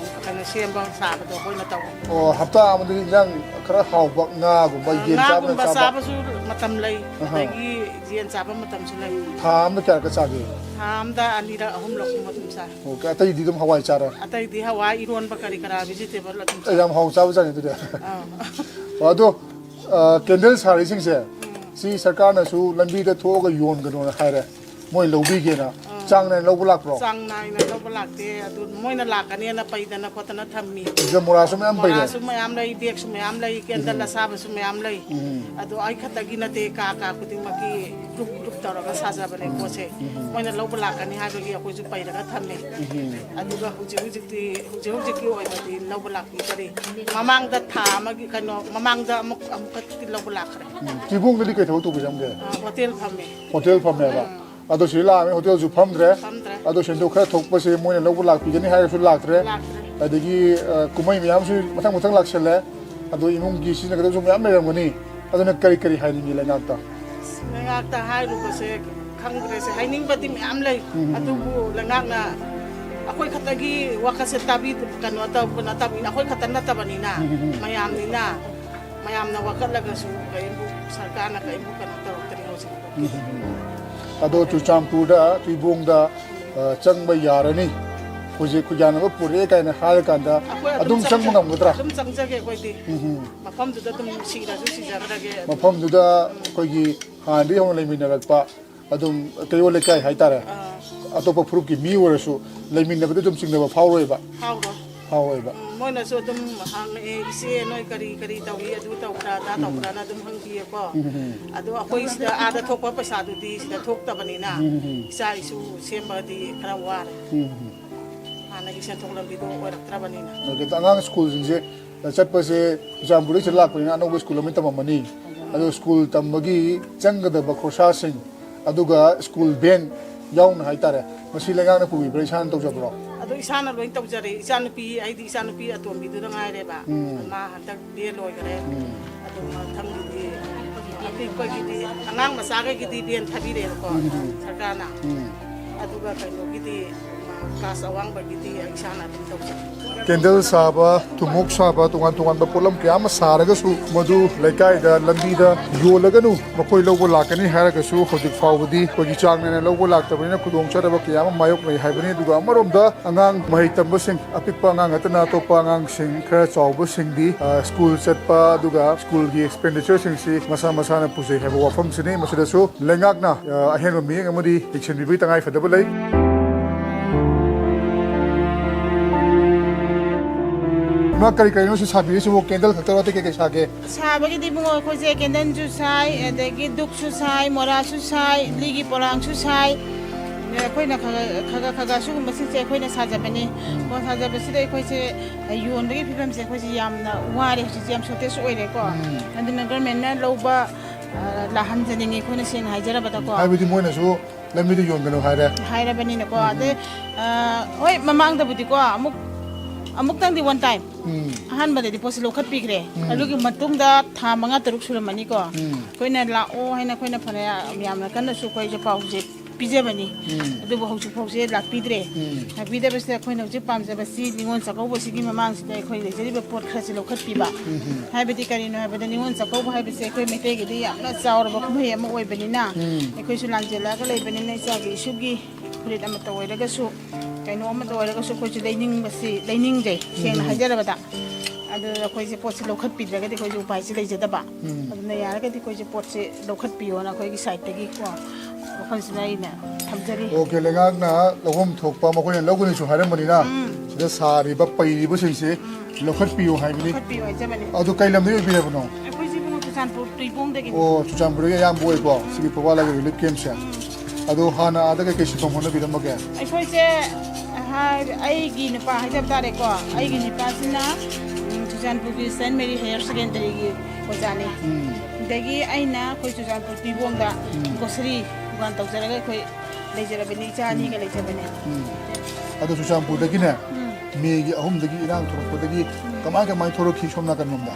ꯀꯩꯅꯣ ꯁꯦꯝꯕ ꯁꯥꯕꯗꯣ ꯑꯩꯈꯣꯏꯅ ꯇꯧꯋꯦ ꯑꯣ ꯍꯞꯇꯥ ꯑꯃꯗꯗꯤ ꯏꯟꯖꯥꯡ ꯈꯔ ꯍꯥꯎꯕ ꯉꯥꯒꯨꯝꯕ ꯌꯦꯟ ꯆꯥꯕꯅ ꯉꯥꯒꯨꯝꯕ ꯆꯥꯕ ꯆꯥꯕꯁꯨ ꯃꯇꯝ ꯂꯩ ꯑꯗꯒꯤ ꯌꯦꯟ ꯆꯥꯕ ꯃꯇꯝꯁꯨ ꯂꯩ ꯊꯥ ꯑꯃꯗ ꯀꯌꯥꯔꯛꯀ ꯆꯥꯒꯦ ꯊꯥ ꯑꯃꯗ 2ꯔꯛ 3ꯔꯛ ꯀꯨꯝꯕ ꯑꯗꯨꯝ ꯆꯥꯏ ꯑꯣꯀꯦ ꯑꯇꯩꯗꯤ ꯑꯗꯨꯝ ꯍꯋꯥꯏ ꯆꯥꯔꯦ ꯑꯇꯩꯗꯤ ꯍꯋꯥꯏ ꯏꯔꯣꯟꯕ ꯀꯔꯤ ꯀꯔꯥ ꯚꯤꯖꯤꯇꯦꯕꯜ ꯑꯗꯨꯝ ꯆꯥꯏ ꯌꯥꯝ ꯍꯥꯎ ꯆꯥꯕꯖꯥꯠꯅꯤ ꯑꯗꯨꯗꯤ ꯑꯗꯣ ꯀꯦꯟꯗꯜ ꯁꯥꯔꯤꯁꯤꯡꯁꯦ ꯁꯤ ꯁꯔꯀꯥꯔꯅꯁꯨ ꯂꯝꯕꯤꯗ ꯊꯣꯛꯑꯒ ꯌꯣꯟꯒꯅꯣꯅ ꯍꯥꯏꯔꯦ ꯃꯣꯏ ꯂꯧꯕꯤꯒꯦꯅ ꯆꯥꯡ ꯅꯥꯏꯅ ꯂꯧꯕ ꯂꯥꯛꯄ꯭ꯔꯣ ꯆꯥꯡ ꯅꯥꯏꯅ ꯂꯧꯕ ꯂꯥꯛꯇꯦ ꯑꯗꯨ ꯃꯣꯏꯅ ꯂꯥꯛꯀꯅꯦꯅ ꯄꯩꯗꯅ ꯈꯣꯠꯇꯅ ꯊꯝꯃꯤ ꯃꯣꯔꯥꯁꯨ ꯃꯌꯥꯝ ꯄꯩꯔꯦ ꯃꯣꯔꯥꯁꯨ ꯃꯌꯥꯝ ꯂꯩ ꯕꯦꯒꯁꯨ ꯃꯌꯥꯝ ꯂꯩ ꯀꯦꯟꯗꯜ ꯑꯁꯥꯕꯁꯨ ꯃꯌꯥꯝ ꯂꯩ ꯑꯗꯣ ꯑꯩ ꯈꯛꯇꯒꯤ ꯅꯠꯇꯦ ꯀꯥ ꯈꯨꯗꯤꯡꯃꯛꯀꯤ ꯒ꯭ꯔꯨꯞ ꯒ꯭ꯔꯨꯞ ꯇꯧꯔꯒ ꯁꯥꯖꯕꯅꯦ ꯄꯣꯠꯁꯦ ꯃꯣꯏꯅ ꯂꯧꯕ ꯂꯥꯛꯀꯅꯤ ꯍꯥꯏꯕꯒꯤ ꯑꯩꯈꯣꯏꯁꯨ ꯄꯩꯔꯒ ꯊꯝꯃꯦ ꯑꯗꯨꯒ ꯍꯧꯖꯤꯛꯀꯤ ꯑꯣꯏꯅꯗꯤ ꯂꯧꯕ ꯂꯥꯛꯄꯤꯗꯔꯤ ꯃꯃꯥꯡꯗ ꯊꯥ ꯑꯃꯒꯤ ꯀꯩꯅꯣ ꯃꯃꯥꯡꯗ ꯑꯃꯨꯛꯈꯛꯇꯤ ꯂꯧꯕ ꯂꯥꯛꯈ꯭ꯔꯦ ꯆꯤꯕꯣꯡꯗꯗꯤ ꯀꯩ ꯊꯕꯛ ꯇꯧꯕꯤꯔꯝꯒꯦ ꯍꯣꯇꯦꯜ ꯐꯝꯃꯦ ꯍꯣꯇꯦꯜ ꯐꯝꯃꯦꯕ ꯑꯗꯣ ꯁꯤ ꯂꯥꯛꯑꯃꯦ ꯍꯣꯇꯦꯜꯁꯨ ꯐꯝꯗ꯭ꯔꯦ ꯐꯝꯗ꯭ꯔꯦ ꯑꯗꯣ ꯁꯦꯟꯗꯣꯛ ꯈꯔ ꯊꯣꯛꯄꯁꯦ ꯃꯣꯏꯅ ꯂꯧꯕ ꯂꯥꯛꯄꯤꯒꯅꯤ ꯍꯥꯏꯔꯁꯨ ꯂꯥꯛꯇ꯭ꯔꯦ ꯑꯗꯒꯤ ꯀꯨꯝꯍꯩ ꯃꯌꯥꯝꯁꯨ ꯃꯊꯪ ꯂꯥꯛꯁꯜꯂꯦ ꯑꯗꯣ ꯏꯃꯨꯡꯒꯤ ꯁꯤꯖꯤꯟꯅꯒꯗꯕꯁꯨ ꯃꯌꯥꯝ ꯂꯩꯔꯝꯒꯅꯤ ꯑꯗꯨꯅ ꯀꯔꯤ ꯍꯥꯏꯅꯤꯡꯉꯤ ꯂꯩꯉꯥꯛꯇ ꯂꯩꯉꯥꯛꯇ ꯍꯥꯏꯔꯨꯕꯁꯦ ꯈꯪꯗ꯭ꯔꯦꯁꯦ ꯍꯥꯏꯅꯤꯡꯕꯗꯤ ꯃꯌꯥꯝ ꯂꯩ ꯑꯗꯨꯕꯨ ꯂꯩꯉꯥꯛꯅ ꯑꯩꯈꯣꯏ ꯈꯛꯇꯒꯤ ꯋꯥꯈꯜꯁꯦ ꯀꯩꯅꯣ ꯇꯧꯕ ꯑꯩꯈꯣꯏ ꯈꯛꯇ ꯅꯠꯇꯕꯅꯤꯅ ꯃꯌꯥꯝꯅꯤꯅ ꯃꯌꯥꯝꯅ ꯋꯥꯀꯠꯂꯒꯁꯨ ꯀꯔꯤꯝꯕꯨ ꯁꯔꯀꯥꯔꯅ ꯀꯔꯤꯝꯕꯨ ꯀꯩꯅꯣ ꯇꯧꯔꯛꯇ꯭ꯔꯤ ꯍꯧꯖꯤꯛ ꯑꯗꯣ ꯆꯨꯔꯆꯥꯟꯄꯨꯔꯗ ꯇꯨꯏꯕꯣꯡꯗ ꯆꯪꯕ ꯌꯥꯔꯅꯤ ꯍꯧꯖꯤꯛ ꯈꯨꯌꯥꯅꯕ ꯄꯨꯔꯛꯑꯦ ꯀꯥꯏꯅ ꯍꯥꯏꯔꯀꯥꯟꯗ ꯑꯗꯨꯝ ꯆꯪꯕ ꯉꯝꯒꯗ꯭ꯔꯥ ꯑꯗꯨꯝ ꯆꯪꯖꯒꯦ ꯑꯩꯈꯣꯏꯗꯤ ꯃꯐꯝꯗꯨꯗ ꯑꯗꯨꯝ ꯁꯤꯔꯁꯨ ꯁꯤꯖꯈ꯭ꯔꯒꯦ ꯃꯐꯝꯗꯨꯗ ꯑꯩꯈꯣꯏꯒꯤ ꯍꯥꯟꯅꯗꯒꯤ ꯍꯧꯅ ꯂꯩꯃꯤꯟꯅꯔꯛꯄ ꯑꯗꯨꯝ ꯀꯩꯔꯣꯜ ꯂꯩꯀꯥꯏ ꯍꯥꯏꯇꯥꯔꯦ ꯑꯇꯣꯞꯄ ꯐꯨꯔꯨꯞꯀꯤ ꯃꯤ ꯑꯣꯏꯔꯁꯨ ꯂꯩꯃꯤꯟꯅꯕꯗ ꯑꯗꯨꯝ ꯆꯤꯡꯅꯕ ꯐꯥꯎꯔꯣꯏꯕ ꯐꯥꯎꯔꯣꯏꯕ ꯃꯣꯏꯅꯁꯨ ꯑꯗꯨꯝ ꯍꯪꯉꯛꯑꯦ ꯏꯆꯦ ꯅꯣꯏ ꯀꯔꯤ ꯇꯧꯏ ꯑꯗꯨ ꯇꯧꯕ꯭ꯔꯥ ꯑꯗꯥ ꯇꯧꯕ꯭ꯔꯥꯅ ꯑꯗꯨꯝ ꯍꯪꯕꯤꯌꯦꯀꯣ ꯑꯗꯣ ꯑꯩꯈꯣꯏ ꯁꯤꯗ ꯑꯥꯗ ꯊꯣꯛꯄ ꯄꯩꯁꯥꯗꯨꯗꯤ ꯁꯤꯗ ꯊꯣꯛꯇꯕꯅꯤ나 ꯏꯆꯥ ꯏꯁꯨ ꯁꯦꯝꯕꯗꯤ ꯈꯔ ꯋꯥꯔꯦ ꯍꯥꯟꯅꯒꯤ ꯁꯦꯟꯊꯣꯛ ꯂꯝꯕꯤꯗꯣ ꯑꯣꯏꯔꯛꯇ꯭ꯔꯕꯅꯤꯅ ꯑꯉꯥꯡ ꯁ꯭ꯀꯨꯜꯁꯤꯡꯁꯦ ꯆꯠꯄꯁꯦ ꯆꯨꯔꯆꯥꯟꯄꯨꯔꯗꯒꯤ ꯁꯤꯗ ꯂꯥꯛꯄꯅꯤꯅ ꯑꯅꯧꯕ ꯁ꯭ꯀꯨꯜ ꯑꯃ ꯇꯝꯃꯝꯃꯅꯤ ꯑꯗꯣ ꯁ꯭ꯀꯨꯜ ꯇꯝꯕꯒꯤ ꯆꯪꯒꯗꯕ ꯈꯣꯔꯁꯥꯁꯤꯡ ꯑꯗꯨꯒ ꯁ꯭ꯀꯨꯜ ꯚꯦꯟ ꯌꯥꯎꯅ ꯍꯥꯏꯇꯥꯔꯦ ꯃꯁꯤ ꯂꯩꯉꯥꯛꯅ ꯄꯨꯕꯤꯕ꯭ꯔꯥ ꯏꯁꯥꯅ ꯇꯧꯖꯕ꯭ꯔꯣ ꯑꯗꯣ ꯏꯁꯥꯅ ꯂꯣꯏ ꯇꯧꯖꯔꯦ ꯑꯩꯗꯤ ꯏꯆꯥꯅꯨꯄꯤ ꯑꯇꯣꯝꯕꯤꯗꯨꯗ ꯉꯥꯏꯔꯦꯕ ꯃꯥ ꯍꯟꯗꯛ ꯕꯦꯟ ꯂꯣꯏꯈꯔꯦ ꯑꯗꯨ ꯃꯊꯪꯒꯤꯗꯤ ꯑꯄꯤꯛꯄꯒꯤꯗꯤ ꯑꯉꯥꯡ ꯃꯆꯥꯈꯩꯒꯤꯗꯤ ꯕꯦꯟ ꯊꯥꯕꯤꯔꯛꯑꯦꯕꯀꯣ ꯁꯔꯀꯥꯔꯅ ꯑꯗꯨꯒ ꯀꯩꯅꯣꯒꯤꯗꯤ ꯀ꯭ꯂꯥꯁ ꯑꯋꯥꯡꯕꯒꯤꯗꯤ ꯏꯁꯥꯅ ꯑꯗꯨꯝ ꯇꯧꯖꯩ ꯀꯦꯟꯗꯜ ꯁꯥꯕ ꯊꯨꯝꯃꯣꯛ ꯁꯥꯕ ꯇꯣꯉꯥꯟꯕ ꯄꯣꯠꯂꯝ ꯀꯌꯥ ꯑꯃ ꯁꯥꯔꯒꯁꯨ ꯃꯗꯨ ꯂꯩꯀꯥꯏꯗ ꯂꯝꯕꯤꯗ ꯌꯣꯜꯂꯒꯅꯨ ꯃꯈꯣꯏ ꯂꯧꯕ ꯂꯥꯛꯀꯅꯤ ꯍꯥꯏꯔꯒꯁꯨ ꯍꯧꯖꯤꯛ ꯐꯥꯎꯕꯗꯤ ꯑꯩꯈꯣꯏꯒꯤ ꯆꯥꯡ ꯅꯥꯏꯅ ꯂꯧꯕ ꯂꯥꯛꯇꯕꯅꯤꯅ ꯈꯨꯗꯣꯡꯆꯥꯗꯕ ꯀꯌꯥ ꯑꯃ ꯃꯥꯌꯣꯛꯅꯩ ꯍꯥꯏꯕꯅꯤ ꯑꯗꯨꯒ ꯑꯃꯔꯣꯝꯗ ꯑꯉꯥꯡ ꯃꯍꯩ ꯇꯝꯕꯁꯤꯡ ꯑꯄꯤꯛꯄ ꯑꯉꯥꯡ ꯅꯠꯇꯅ ꯑꯇꯣꯞꯄ ꯑꯉꯥꯡꯁꯤꯡ ꯈꯔ ꯆꯥꯎꯕꯁꯤꯡꯗꯤ ꯁ꯭ꯀꯨꯜ ꯆꯠꯄ ꯑꯗꯨꯒ ꯁ꯭ꯀꯨꯜꯒꯤ ꯑꯦꯛꯁꯄꯦꯟꯗꯤꯆꯔꯁꯤꯡꯁꯤ ꯃꯁꯥꯅ ꯄꯨꯖꯩ ꯍꯥꯏꯕ ꯋꯥꯐꯝꯁꯤꯅꯤ ꯃꯁꯤꯗꯁꯨ ꯂꯩꯉꯥꯛꯅ ꯑꯍꯦꯟꯕ ꯃꯤꯠꯌꯦꯡ ꯑꯃꯗꯤ ꯌꯦꯡꯁꯤꯟꯕꯤꯕꯒꯤ ꯇꯉꯥꯏꯐꯗꯕ ꯂꯩ ꯀꯔꯤꯅꯣ ꯁꯤ ꯁꯥꯕꯤꯔꯤꯁꯤꯕꯨ ꯀꯦꯟꯗꯜ ꯈꯛꯇꯔꯣ ꯑꯇꯩ ꯀꯩ ꯁꯥꯒꯦ ꯁꯥꯕꯒꯤꯗꯤ ꯏꯕꯨꯡꯉꯣ ꯑꯩꯈꯣꯏꯁꯦ ꯀꯦꯟꯗꯜꯁꯨ ꯁꯥꯏ ꯑꯗꯒꯤ ꯗꯨꯛꯁꯨ ꯁꯥꯏ ꯃꯣꯔꯥꯁꯨ ꯁꯥꯏ ꯂꯤꯒꯤ ꯄꯣꯂꯥꯡꯁꯨ ꯁꯥꯏ ꯑꯩꯈꯣꯏꯅ ꯈꯒ ꯁꯤꯒꯨꯝꯕꯁꯤꯡꯁꯦ ꯑꯩꯈꯣꯏꯅ ꯁꯥꯖꯕꯅꯤ ꯁꯥꯖꯕꯁꯤꯗ ꯑꯩꯈꯣꯏꯁꯦ ꯌꯣꯟꯕꯒꯤ ꯐꯤꯕꯝꯁꯦ ꯑꯩꯈꯣꯏꯁꯦ ꯌꯥꯝꯅ ꯋꯥꯔꯦ ꯍꯧꯖꯤꯛꯁꯦ ꯌꯥꯝ ꯁꯣꯔꯇꯦꯖ ꯑꯣꯏꯔꯦꯀꯣ ꯑꯗꯨꯅ ꯒꯔꯃꯦꯟꯅ ꯂꯧꯕ ꯂꯥꯛꯍꯟꯖꯅꯤꯡꯉꯤ ꯑꯩꯈꯣꯏꯅ ꯁꯦꯡꯅ ꯍꯥꯏꯖꯔꯕꯗꯀꯣ ꯍꯥꯏꯕꯗꯤ ꯃꯣꯏꯅꯁꯨ ꯂꯝꯕꯤꯗ ꯌꯣꯟꯒꯅꯨ ꯍꯥꯏꯔꯕꯅꯤꯅꯀꯣ ꯑꯗꯩ ꯍꯣꯏ ꯃꯃꯥꯡꯗꯕꯨꯗꯤꯀꯣ ꯑꯃꯨꯛꯇꯪꯗꯤ ꯋꯥꯟ ꯇꯥꯏꯝ ꯑꯍꯥꯟꯕꯗꯗꯤ ꯄꯣꯠꯁꯦ ꯂꯧꯈꯠꯄꯤꯈ꯭ꯔꯦ ꯑꯗꯨꯒꯤ ꯃꯇꯨꯡꯗ ꯊꯥ 5-6 ꯁꯨꯔꯝꯃꯅꯤꯀꯣ ꯑꯩꯈꯣꯏꯅ ꯂꯥꯛꯑꯣ ꯍꯥꯏꯅ ꯑꯩꯈꯣꯏꯅ ꯐꯅ ꯌꯥꯝꯅ ꯀꯟꯅꯁꯨ ꯑꯩꯈꯣꯏꯁꯦ ꯄꯥꯎꯁꯦ ꯄꯤꯖꯕꯅꯤ ꯑꯗꯨꯕꯨ ꯍꯧꯖꯤꯛ ꯐꯥꯎꯁꯦ ꯂꯥꯛꯄꯤꯗ꯭ꯔꯦ ꯂꯥꯛꯄꯤꯗꯕꯁꯤꯗ ꯑꯩꯈꯣꯏꯅ ꯍꯧꯖꯤꯛ ꯄꯥꯝꯖꯕꯁꯤ ꯅꯤꯉꯣꯜ ꯆꯥꯛꯀꯧꯕꯁꯤꯒꯤ ꯃꯃꯥꯡꯁꯤꯗ ꯑꯩꯈꯣꯏ ꯂꯩꯖꯔꯤꯕ ꯄꯣꯠ ꯈꯔꯁꯦ ꯂꯧꯈꯠꯄꯤꯕ ꯍꯥꯏꯕꯗꯤ ꯀꯔꯤꯅꯣ ꯍꯥꯏꯕꯗ ꯅꯤꯉꯣꯜ ꯆꯥꯛꯀꯧꯕ ꯍꯥꯏꯕꯁꯦ ꯑꯩꯈꯣꯏ ꯃꯩꯇꯩꯒꯤꯗꯤ ꯌꯥꯝꯅ ꯆꯥꯎꯔꯕ ꯀꯨꯝꯍꯩ ꯑꯃ ꯑꯣꯏꯕꯅꯤꯅ ꯑꯩꯈꯣꯏꯁꯨ ꯂꯥꯟꯖꯦꯜꯂꯒ ꯂꯩꯕꯅꯤꯅ ꯏꯆꯥꯒꯤ ꯏꯁꯨꯒꯤ ꯐꯨꯔꯤꯠ ꯑꯃꯠꯇ ꯑꯣꯏꯔꯒꯁꯨ ꯀꯩꯅꯣ ꯑꯃꯠꯇ ꯑꯣꯏꯔꯒꯁꯨ ꯑꯩꯈꯣꯏꯁꯨ ꯂꯩꯅꯤꯡꯖꯩ ꯁꯦꯡꯅ ꯍꯥꯏꯖꯔꯕꯗ ꯑꯗꯨꯗ ꯑꯩꯈꯣꯏꯁꯦ ꯄꯣꯠꯁꯦ ꯂꯧꯈꯠꯄꯤꯗ꯭ꯔꯒꯗꯤ ꯑꯩꯈꯣꯏꯁꯦ ꯎꯄꯥꯏꯁꯦ ꯂꯩꯖꯗꯕ ꯑꯗꯨꯅ ꯌꯥꯔꯒꯗꯤ ꯑꯩꯈꯣꯏꯁꯦ ꯄꯣꯠꯁꯦ ꯂꯧꯈꯠꯄꯤꯌꯣꯅ ꯑꯩꯈꯣꯏꯒꯤ ꯁꯥꯏꯠꯇꯒꯤꯀꯣ ꯋꯥꯈꯜꯁꯤꯗ ꯑꯩꯅ ꯊꯝꯖꯔꯤ ꯑꯣꯀꯦ ꯂꯩꯉꯥꯛꯅ ꯂꯧꯐꯝ ꯊꯣꯛꯄ ꯃꯈꯣꯏꯅ ꯂꯧꯒꯅꯤꯁꯨ ꯍꯥꯏꯔꯝꯕꯅꯤꯅ ꯁꯤꯗ ꯁꯥꯔꯤꯕ ꯄꯩꯔꯤꯕꯁꯤꯡꯁꯦ ꯂꯧꯈꯠꯄꯤꯌꯨ ꯍꯥꯏꯕꯅꯤ ꯂꯧꯈꯠꯄꯤꯌꯨ ꯍꯥꯏꯖꯕꯅꯤ ꯑꯗꯨ ꯀꯩ ꯂꯝꯗꯒꯤ ꯑꯣꯏꯕꯤꯔꯕꯅꯣ ꯑꯩꯈꯣꯏꯁꯦ ꯆꯨꯔꯆꯥꯟꯄꯨꯔ ꯇꯨꯏꯕꯣꯡꯗꯒꯤ ꯑꯣ ꯆꯨꯔꯆꯥꯟꯄꯨꯔꯗꯒꯤ ꯑꯌꯥꯝꯕ ꯑꯣꯏꯀꯣ ꯁꯤꯒꯤ ꯄꯋꯥꯂꯥꯒꯤ ꯔꯤꯂꯤꯐ ꯀꯦꯝꯞꯁꯦ ꯑꯗꯣ ꯍꯥꯟꯅ ꯑꯥꯗ ꯀꯩꯀꯩ ꯁꯤꯟꯐꯝ ꯍꯣꯠꯅꯕꯤꯔꯝꯃꯒꯦ ꯑꯩꯈꯣꯏꯁꯦ ꯑꯩꯒꯤ ꯅꯨꯄꯥ ꯍꯥꯏꯖꯕ ꯇꯥꯔꯦꯀꯣ ꯑꯩꯒꯤ ꯅꯨꯄꯥꯁꯤꯅ ꯆꯨꯔꯆꯥꯟꯄꯨꯔꯒꯤ ꯁꯦꯟ ꯃꯦꯔꯤ ꯍꯥꯌꯔ ꯁꯦꯀꯦꯟꯗꯔꯤꯒꯤ ꯑꯣꯖꯥꯅꯤ ꯑꯗꯒꯤ ꯑꯩꯅ ꯑꯩꯈꯣꯏ ꯆꯨꯔꯆꯥꯟꯄꯨꯔ ꯇꯨꯏꯕꯣꯡꯗ ꯒꯣꯁꯔꯤ ꯗꯨꯀꯥꯟ ꯇꯧꯖꯔꯒ ꯑꯩꯈꯣꯏ ꯂꯩꯖꯔꯕꯅꯤ ꯏꯆꯥ ꯑꯅꯤꯒ ꯂꯩꯖꯕꯅꯦ ꯑꯗꯣ ꯆꯨꯔꯆꯥꯟꯄꯨꯔꯗꯒꯤꯅꯦ ꯃꯦꯒꯤ 3ꯗꯒꯤ ꯏꯔꯥꯡ ꯊꯣꯛꯂꯛꯄꯗꯒꯤ ꯀꯃꯥꯏ ꯊꯣꯛꯂꯛꯈꯤ ꯁꯣꯝ ꯅꯥꯀꯟꯂꯣꯝꯗ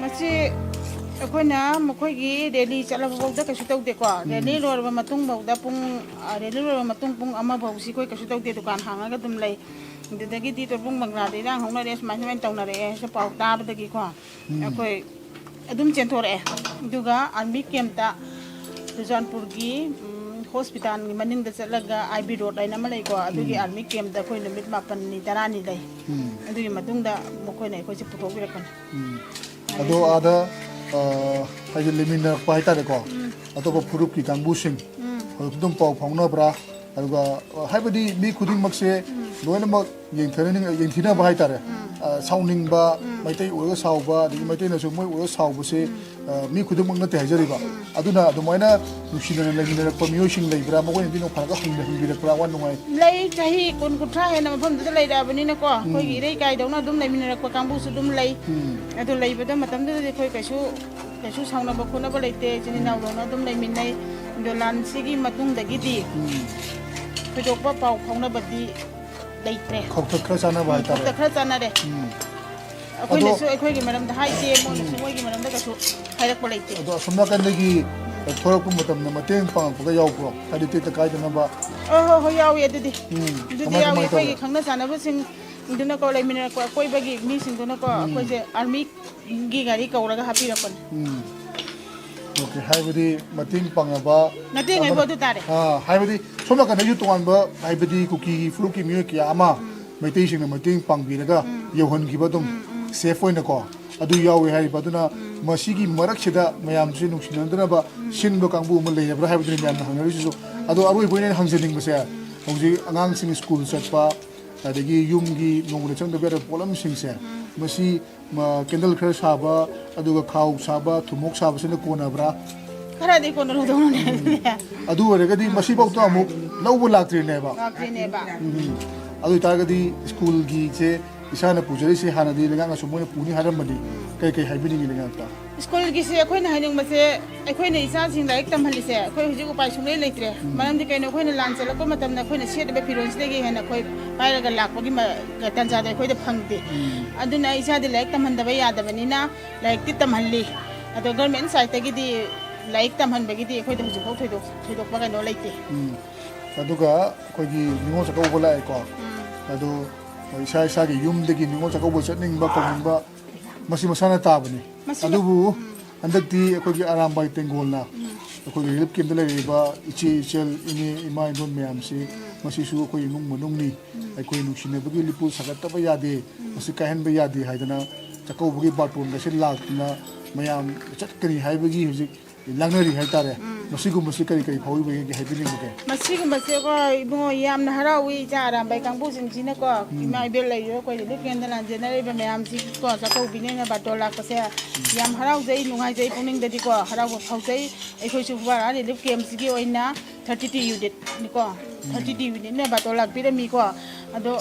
ꯃꯁꯤ ꯑꯩꯈꯣꯏꯅ ꯃꯈꯣꯏꯒꯤ ꯔꯦꯂꯤ ꯆꯠꯂꯕꯐꯥꯎꯗ ꯀꯩꯁꯨ ꯇꯧꯗꯦꯀꯣ ꯔꯦꯂꯤ ꯂꯣꯏꯔꯕ ꯃꯇꯨꯡꯐꯥꯎꯗ ꯔꯦꯂꯤ ꯂꯣꯏꯔꯕ ꯃꯇꯨꯡ ꯄꯨꯡ 1 ꯐꯥꯎꯁꯤ ꯑꯩꯈꯣꯏ ꯀꯩꯁꯨ ꯇꯧꯗꯦ ꯗꯨꯀꯥꯟ ꯍꯥꯡꯉꯒ ꯑꯗꯨꯝ ꯂꯩ ꯑꯗꯨꯗꯒꯤꯗꯤ ꯇꯣꯔꯕꯨꯡ ꯕꯪꯒ꯭ꯂꯥꯗ ꯏꯔꯥꯡ ꯍꯧꯅꯔꯦ ꯁꯨꯃꯥꯏꯅ ꯇꯧꯅꯔꯛꯑꯦ ꯍꯥꯏꯁꯨ ꯄꯥꯎ ꯇꯥꯕꯗꯒꯤꯀꯣ ꯑꯩꯈꯣꯏ ꯑꯗꯨꯝ ꯆꯦꯟꯊꯣꯔꯛꯑꯦ ꯑꯗꯨꯒ ꯑꯥꯔꯃꯤ ꯀꯦꯝꯞꯇ ꯆꯨꯔꯆꯥꯟꯄꯨꯔꯒꯤ ꯍꯣꯁꯄꯤꯇꯥꯜꯒꯤ ꯃꯅꯤꯡꯗ ꯆꯠꯂꯒ IB ꯔꯣꯗ ꯍꯥꯏꯅ ꯑꯃ ꯂꯩꯀꯣ ꯑꯗꯨꯒꯤ ꯑꯥꯔꯃꯤ ꯀꯦꯝꯞꯇ ꯑꯩꯈꯣꯏ ꯅꯨꯃꯤꯠ 9ꯅꯤ 10ꯅꯤ ꯂꯩ ꯑꯗꯨꯒꯤ ꯃꯇꯨꯡꯗ ꯃꯈꯣꯏꯅ ꯑꯩꯈꯣꯏꯁꯦ ꯄꯨꯊꯣꯛꯄꯤꯔꯛꯄꯅꯤ ꯑꯗꯣ ꯑꯥꯗ ꯍꯥꯏꯗꯤ ꯂꯩꯃꯤꯟꯅꯔꯛꯄ ꯍꯥꯏꯇꯥꯔꯦꯀꯣ ꯑꯇꯣꯞꯄ ꯐꯨꯔꯨꯞꯀꯤ ꯀꯥꯡꯕꯨꯁꯤꯡ ꯑꯗꯨꯝ ꯄꯥꯎ ꯐꯥꯎꯅꯕ꯭ꯔꯥ ꯑꯗꯨꯒ ꯍꯥꯏꯕꯗꯤ ꯃꯤ ꯈꯨꯗꯤꯡꯃꯛꯁꯦ ꯂꯣꯏꯅꯃꯛ ꯌꯦꯡꯊꯤꯅꯕ ꯍꯥꯏꯇꯥꯔꯦ ꯁꯥꯎꯅꯤꯡꯕ ꯃꯩꯇꯩ ꯑꯣꯏꯔꯒ ꯁꯥꯎꯕ ꯑꯗꯒꯤ ꯃꯩꯇꯩꯅꯁꯨ ꯃꯣꯏ ꯑꯣꯏꯔꯒ ꯁꯥꯎꯕꯁꯦ ꯃꯤ ꯈꯨꯗꯤꯡꯃꯛ ꯅꯠꯇꯦ ꯍꯥꯏꯖꯔꯤꯕ ꯑꯗꯨꯅ ꯑꯗꯨꯃꯥꯏꯅ ꯅꯨꯡꯁꯤꯅꯅ ꯂꯩꯃꯤꯟꯅꯔꯛꯄ ꯃꯤꯑꯣꯏꯁꯤꯡ ꯂꯩꯕ꯭ꯔꯥ ꯃꯈꯣꯏꯅꯗꯤ ꯅꯣꯡ ꯐꯥꯗꯣꯛ ꯍꯪꯕꯤꯔꯛꯄ꯭ꯔꯥ ꯑꯋꯥ ꯅꯨꯡꯉꯥꯏ ꯂꯩ ꯆꯍꯤ 10-30 ꯍꯦꯟꯅ ꯃꯐꯝꯗꯨꯗ ꯂꯩꯔꯛꯑꯕꯅꯤꯅꯀꯣ ꯑꯩꯈꯣꯏꯒꯤ ꯏꯔꯩ ꯀꯥꯏꯗꯧꯅ ꯑꯗꯨꯝ ꯂꯩꯃꯤꯟꯅꯔꯛꯄ ꯀꯥꯡꯕꯨꯁꯨ ꯑꯗꯨꯝ ꯂꯩ ꯑꯗꯨ ꯂꯩꯕꯗ ꯃꯇꯝꯗꯨꯗꯗꯤ ꯑꯩꯈꯣꯏ ꯀꯩꯁꯨ ꯁꯥꯎꯅꯕ ꯈꯣꯠꯅꯕ ꯂꯩꯇꯦ ꯏꯆꯤꯟ ꯏꯅꯥꯎꯗꯧꯅ ꯑꯗꯨꯝ ꯂꯩꯃꯤꯟꯅꯩ ꯑꯗꯣ ꯂꯥꯟꯁꯤꯒꯤ ꯃꯇꯨꯡꯗꯒꯤꯗꯤ ꯊꯣꯏꯗꯣꯛꯄ ꯄꯥꯎ ꯐꯥꯎꯅꯕꯗꯤ ꯂꯩꯇ꯭ꯔꯦ ꯈꯧꯇꯛ ꯈꯔ ꯆꯥꯟꯅꯕ ꯍꯥꯏꯇꯥꯔꯦ ꯈꯧꯇꯛ ꯈꯔ ꯆꯥꯟꯅꯔꯦ ꯑꯩꯈꯣꯏꯅꯁꯨ ꯑꯩꯈꯣꯏꯒꯤ ꯃꯔꯝꯗ ꯍꯥꯏꯗꯦ ꯃꯣꯏꯅꯁꯨ ꯃꯣꯏꯒꯤ ꯃꯔꯝꯗ ꯀꯩꯁꯨ ꯍꯥꯏꯔꯛꯄ ꯂꯩꯇꯦ ꯑꯗꯣ ꯑꯁꯣꯝ ꯅꯥꯀꯟꯗꯒꯤ ꯊꯣꯔꯛꯄ ꯃꯇꯝꯗ ꯃꯇꯦꯡ ꯄꯥꯡꯉꯛꯄꯒ ꯌꯥꯎꯕ꯭ꯔꯣ ꯍꯥꯏꯗꯤ ꯇꯦꯛꯇ ꯀꯥꯏꯗꯅꯕ ꯍꯣꯏ ꯌꯥꯎꯏ ꯑꯗꯨꯗꯤ ꯀꯃꯥꯏ ꯌꯥꯎꯏ ꯀꯃꯥꯏ ꯇꯧꯒꯦ? ꯑꯩꯈꯣꯏꯒꯤ ꯈꯪꯅ ꯆꯥꯟꯅꯕꯁꯤꯡ ꯑꯗꯨꯅꯀꯣ ꯂꯩꯃꯤꯟꯅꯔꯛꯄ ꯑꯀꯣꯏꯕꯒꯤ ꯃꯤꯁꯤꯡꯗꯨꯅꯀꯣ ꯑꯩꯈꯣꯏꯁꯦ ꯑꯥꯔꯃꯤꯒꯤ ꯒꯥꯔꯤ ꯀꯧꯔꯒ ꯍꯥꯞꯄꯤꯔꯛꯄꯅꯤ ꯑꯣꯀꯦ ꯍꯥꯏꯕꯗꯤ ꯃꯇꯦꯡ ꯄꯥꯡꯅꯕ ꯃꯇꯦꯡ ꯍꯥꯏꯕ ꯑꯗꯨ ꯇꯥꯔꯦ ꯍꯥꯏꯕꯗꯤ ꯁꯣꯝ ꯅꯥꯀꯟꯗꯁꯨ ꯇꯣꯉꯥꯟꯕ ꯍꯥꯏꯕꯗꯤ ꯀꯨꯀꯤꯒꯤ ꯐꯨꯔꯨꯞꯀꯤ ꯃꯤꯑꯣꯏ ꯀꯌꯥ ꯑꯃ ꯃꯩꯇꯩꯁꯤꯡꯅ ꯃꯇꯦꯡ ꯄꯥꯡꯕꯤꯔꯒ ꯌꯧꯍꯟꯈꯤꯕ ꯑꯗꯨꯝ ꯁꯦꯐ ꯑꯣꯏꯅꯀꯣ ꯑꯗꯨ ꯌꯥꯎꯋꯦ ꯍꯥꯏꯔꯤꯕ ꯑꯗꯨꯅ ꯃꯁꯤꯒꯤ ꯃꯔꯛꯁꯤꯗ ꯃꯌꯥꯝꯁꯤ ꯅꯨꯡꯁꯤꯅꯗꯅꯕ ꯁꯤꯟꯕ ꯀꯥꯡꯕꯨ ꯑꯃ ꯂꯩꯔꯕ꯭ꯔꯥ ꯍꯥꯏꯕꯗꯨꯅꯤ ꯃꯌꯥꯝꯅ ꯍꯪꯅꯔꯤꯁꯤꯁꯨ ꯑꯗꯣ ꯑꯔꯣꯏꯕ ꯑꯣꯏꯅ ꯍꯪꯖꯅꯤꯡꯕꯁꯦ ꯍꯧꯖꯤꯛ ꯑꯉꯥꯡꯁꯤꯡ ꯁ꯭ꯀꯨꯜ ꯆꯠꯄ ꯑꯗꯒꯤ ꯌꯨꯝꯒꯤ ꯅꯣꯡꯃꯗ ꯆꯪꯗꯕ ꯌꯥꯗꯕ ꯄꯣꯠꯂꯝꯁꯤꯡꯁꯦ ꯃꯁꯤ ꯀꯦꯟꯗꯜ ꯈꯔ ꯁꯥꯕ ꯑꯗꯨꯒ ꯈꯥꯎ ꯁꯥꯕ ꯊꯨꯝꯃꯣꯛ ꯁꯥꯕꯁꯤꯅ ꯀꯣꯟꯅꯕ꯭ꯔꯥ ꯈꯔꯗꯤ ꯀꯣꯟꯅꯔꯨꯗꯧꯅꯦ ꯑꯗꯨ ꯑꯣꯏꯔꯒꯗꯤ ꯃꯁꯤꯐꯥꯎꯗ ꯑꯃꯨꯛ ꯂꯧꯕ ꯂꯥꯛꯇ꯭ꯔꯤꯅꯦꯕ ꯂꯥꯛꯇ꯭ꯔꯤꯅꯦꯕ ꯑꯗꯨ ꯑꯣꯏꯇꯥꯔꯒꯗꯤ ꯁ꯭ꯀꯨꯜꯒꯤꯁꯦ ꯏꯁꯥꯅ ꯄꯨꯖꯔꯤꯁꯦ ꯍꯥꯟꯅꯗꯤ ꯂꯩꯉꯥꯛꯅꯁꯨ ꯃꯣꯏꯅ ꯄꯨꯅꯤ ꯍꯥꯏꯔꯝꯕꯅꯤ ꯀꯩ ꯍꯥꯏꯕꯤꯅꯤꯡꯉꯤ ꯂꯩꯉꯥꯛꯇ ꯁ꯭ꯀꯨꯜꯒꯤꯁꯦ ꯑꯩꯈꯣꯏꯅ ꯍꯥꯏꯅꯤꯡꯕꯁꯦ ꯑꯩꯈꯣꯏꯅ ꯏꯆꯥꯁꯤꯡ ꯂꯥꯏꯔꯤꯛ ꯇꯝꯍꯜꯂꯤꯁꯦ ꯑꯩꯈꯣꯏ ꯍꯧꯖꯤꯛ ꯎꯄꯥꯏ ꯁꯨꯡꯂꯩ ꯂꯩꯇ꯭ꯔꯦ ꯃꯔꯝꯗꯤ ꯀꯩꯅꯣ ꯑꯩꯈꯣꯏꯅ ꯂꯥꯟ ꯆꯠꯂꯛꯄ ꯃꯇꯝꯗ ꯑꯩꯈꯣꯏꯅ ꯁꯦꯠꯂꯤꯕ ꯐꯤꯔꯣꯜꯁꯤꯗꯒꯤ ꯍꯦꯟꯅ ꯑꯩꯈꯣꯏ ꯄꯥꯏꯔꯒ ꯂꯥꯛꯄꯒꯤ ꯇꯥꯟꯖꯥꯗꯣ ꯑꯩꯈꯣꯏꯗ ꯐꯪꯗꯦ ꯑꯗꯨꯅ ꯏꯆꯥꯗꯤ ꯂꯥꯏꯔꯤꯛ ꯇꯝꯍꯟꯗꯕ ꯌꯥꯗꯕꯅꯤꯅ ꯂꯥꯏꯔꯤꯛꯇꯤ ꯇꯝꯍꯜꯂꯤ ꯑꯗꯣ ꯒꯚꯔꯟꯃꯦꯟ ꯁꯥꯏꯠꯇꯒꯤꯗꯤ ꯂꯥꯏꯔꯤꯛ ꯇꯝꯍꯟꯕꯒꯤꯗꯤ ꯑꯩꯈꯣꯏꯗ ꯍꯧꯖꯤꯛꯐꯥꯎ ꯊꯣꯏꯗꯣꯛꯄ ꯀꯩꯅꯣ ꯂꯩꯇꯦ ꯑꯗꯨꯒ ꯑꯩꯈꯣꯏꯒꯤ ꯅꯤꯉꯣꯜ ꯆꯥꯛꯀꯧꯕ ꯂꯥꯛꯑꯦꯀꯣ ꯑꯗꯣ ꯏꯁꯥꯒꯤ ꯌꯨꯝꯗꯒꯤ ꯅꯤꯉꯣꯜ ꯆꯥꯛꯀꯧꯕ ꯆꯠꯅꯤꯡꯕ ꯀꯧꯅꯤꯡꯕ ꯃꯁꯤ ꯃꯁꯥꯅ ꯇꯥꯕꯅꯤ ꯑꯗꯨꯕꯨ ꯍꯟꯗꯛꯇꯤ ꯑꯩꯈꯣꯏꯒꯤ ꯑꯔꯥꯝꯕꯥꯏ ꯇꯦꯡꯒꯣꯜꯅ ꯑꯩꯈꯣꯏꯒꯤ ꯔꯤꯂꯤꯐ ꯀꯦꯝꯞꯇ ꯂꯩꯔꯤꯕ ꯏꯆꯦ ꯏꯆꯜ ꯏꯅꯦ ꯏꯃꯥ ꯏꯗꯣꯟ ꯃꯌꯥꯝꯁꯤ ꯃꯁꯤꯁꯨ ꯑꯩꯈꯣই ꯏꯃꯨꯡ ꯃꯅꯨꯡꯅꯤ ꯑꯩꯈꯣꯏ ꯅꯨꯡꯁꯤꯅꯕꯒꯤ ꯂꯤꯄꯨ ꯁꯥꯒꯠꯇꯕ ꯌꯥꯗꯦ ꯃꯁꯤ ꯀꯥꯏꯍꯟꯕ ꯌꯥꯗꯦ ꯍꯥꯏꯗꯅ ꯆꯥꯛꯀꯧꯕꯒꯤ ꯕꯥꯔꯇꯣꯟꯒꯁꯤ ꯂꯥꯛꯇꯨꯅ ꯃꯌꯥꯝ ꯆꯠꯀꯅꯤ ꯍꯥꯏꯕꯒꯤ ꯍꯧꯖꯤꯛ ꯂꯥꯡꯅꯔꯤ ꯍꯥꯏꯇꯥꯔꯦ ꯃꯁꯤꯒꯨꯝꯕꯁꯤ ꯀꯔꯤ ꯐꯥꯎꯕꯤꯕꯒꯦ ꯍꯥꯏꯕꯤꯅꯤꯡꯕꯒꯦ ꯃꯁꯤꯒꯨꯝꯕꯁꯦ ꯑꯩꯈꯣꯏ ꯏꯕꯨꯡꯉꯣ ꯌꯥꯝꯅ ꯍꯔꯥꯎꯏ ꯏꯆꯥ ꯑꯔꯥꯝꯕꯥꯏ ꯀꯥꯡꯕꯨꯁꯤꯡꯁꯤꯅꯀꯣ ꯏꯃꯥ ꯏꯕꯦꯜ ꯂꯩꯔꯤꯕ ꯑꯩꯈꯣꯏ ꯔꯤꯂꯤꯐ ꯀꯦꯝꯞꯇ ꯂꯥꯟꯖꯦꯟꯅꯔꯤꯕ ꯃꯌꯥꯝꯁꯤꯀꯣ ꯆꯥꯛꯀꯧꯕꯤꯅꯦꯅ ꯕꯥꯔꯇꯣꯟ ꯂꯥꯛꯄꯁꯦ ꯌꯥꯝ ꯍꯔꯥꯎꯖꯩ ꯅꯨꯡꯉꯥꯏꯖꯩ ꯄꯨꯛꯅꯤꯡꯗꯗꯤꯀꯣ ꯍꯔꯥꯎꯕ ꯐꯥꯎꯖꯩ ꯑꯩꯈꯣꯏꯁꯨ ꯐꯨꯋꯥꯔꯥ ꯔꯤꯂꯤꯐ ꯀꯦꯝꯞꯁꯤꯒꯤ ꯑꯣꯏꯅ 32 ꯌꯨꯅꯤꯠꯅꯤꯀോ 32 ꯌꯨꯅꯤꯠꯅ ꯕꯥꯔꯇꯣꯟ ꯂꯥꯛꯄꯤꯔꯝꯃꯤꯀꯣ ꯑꯗꯣ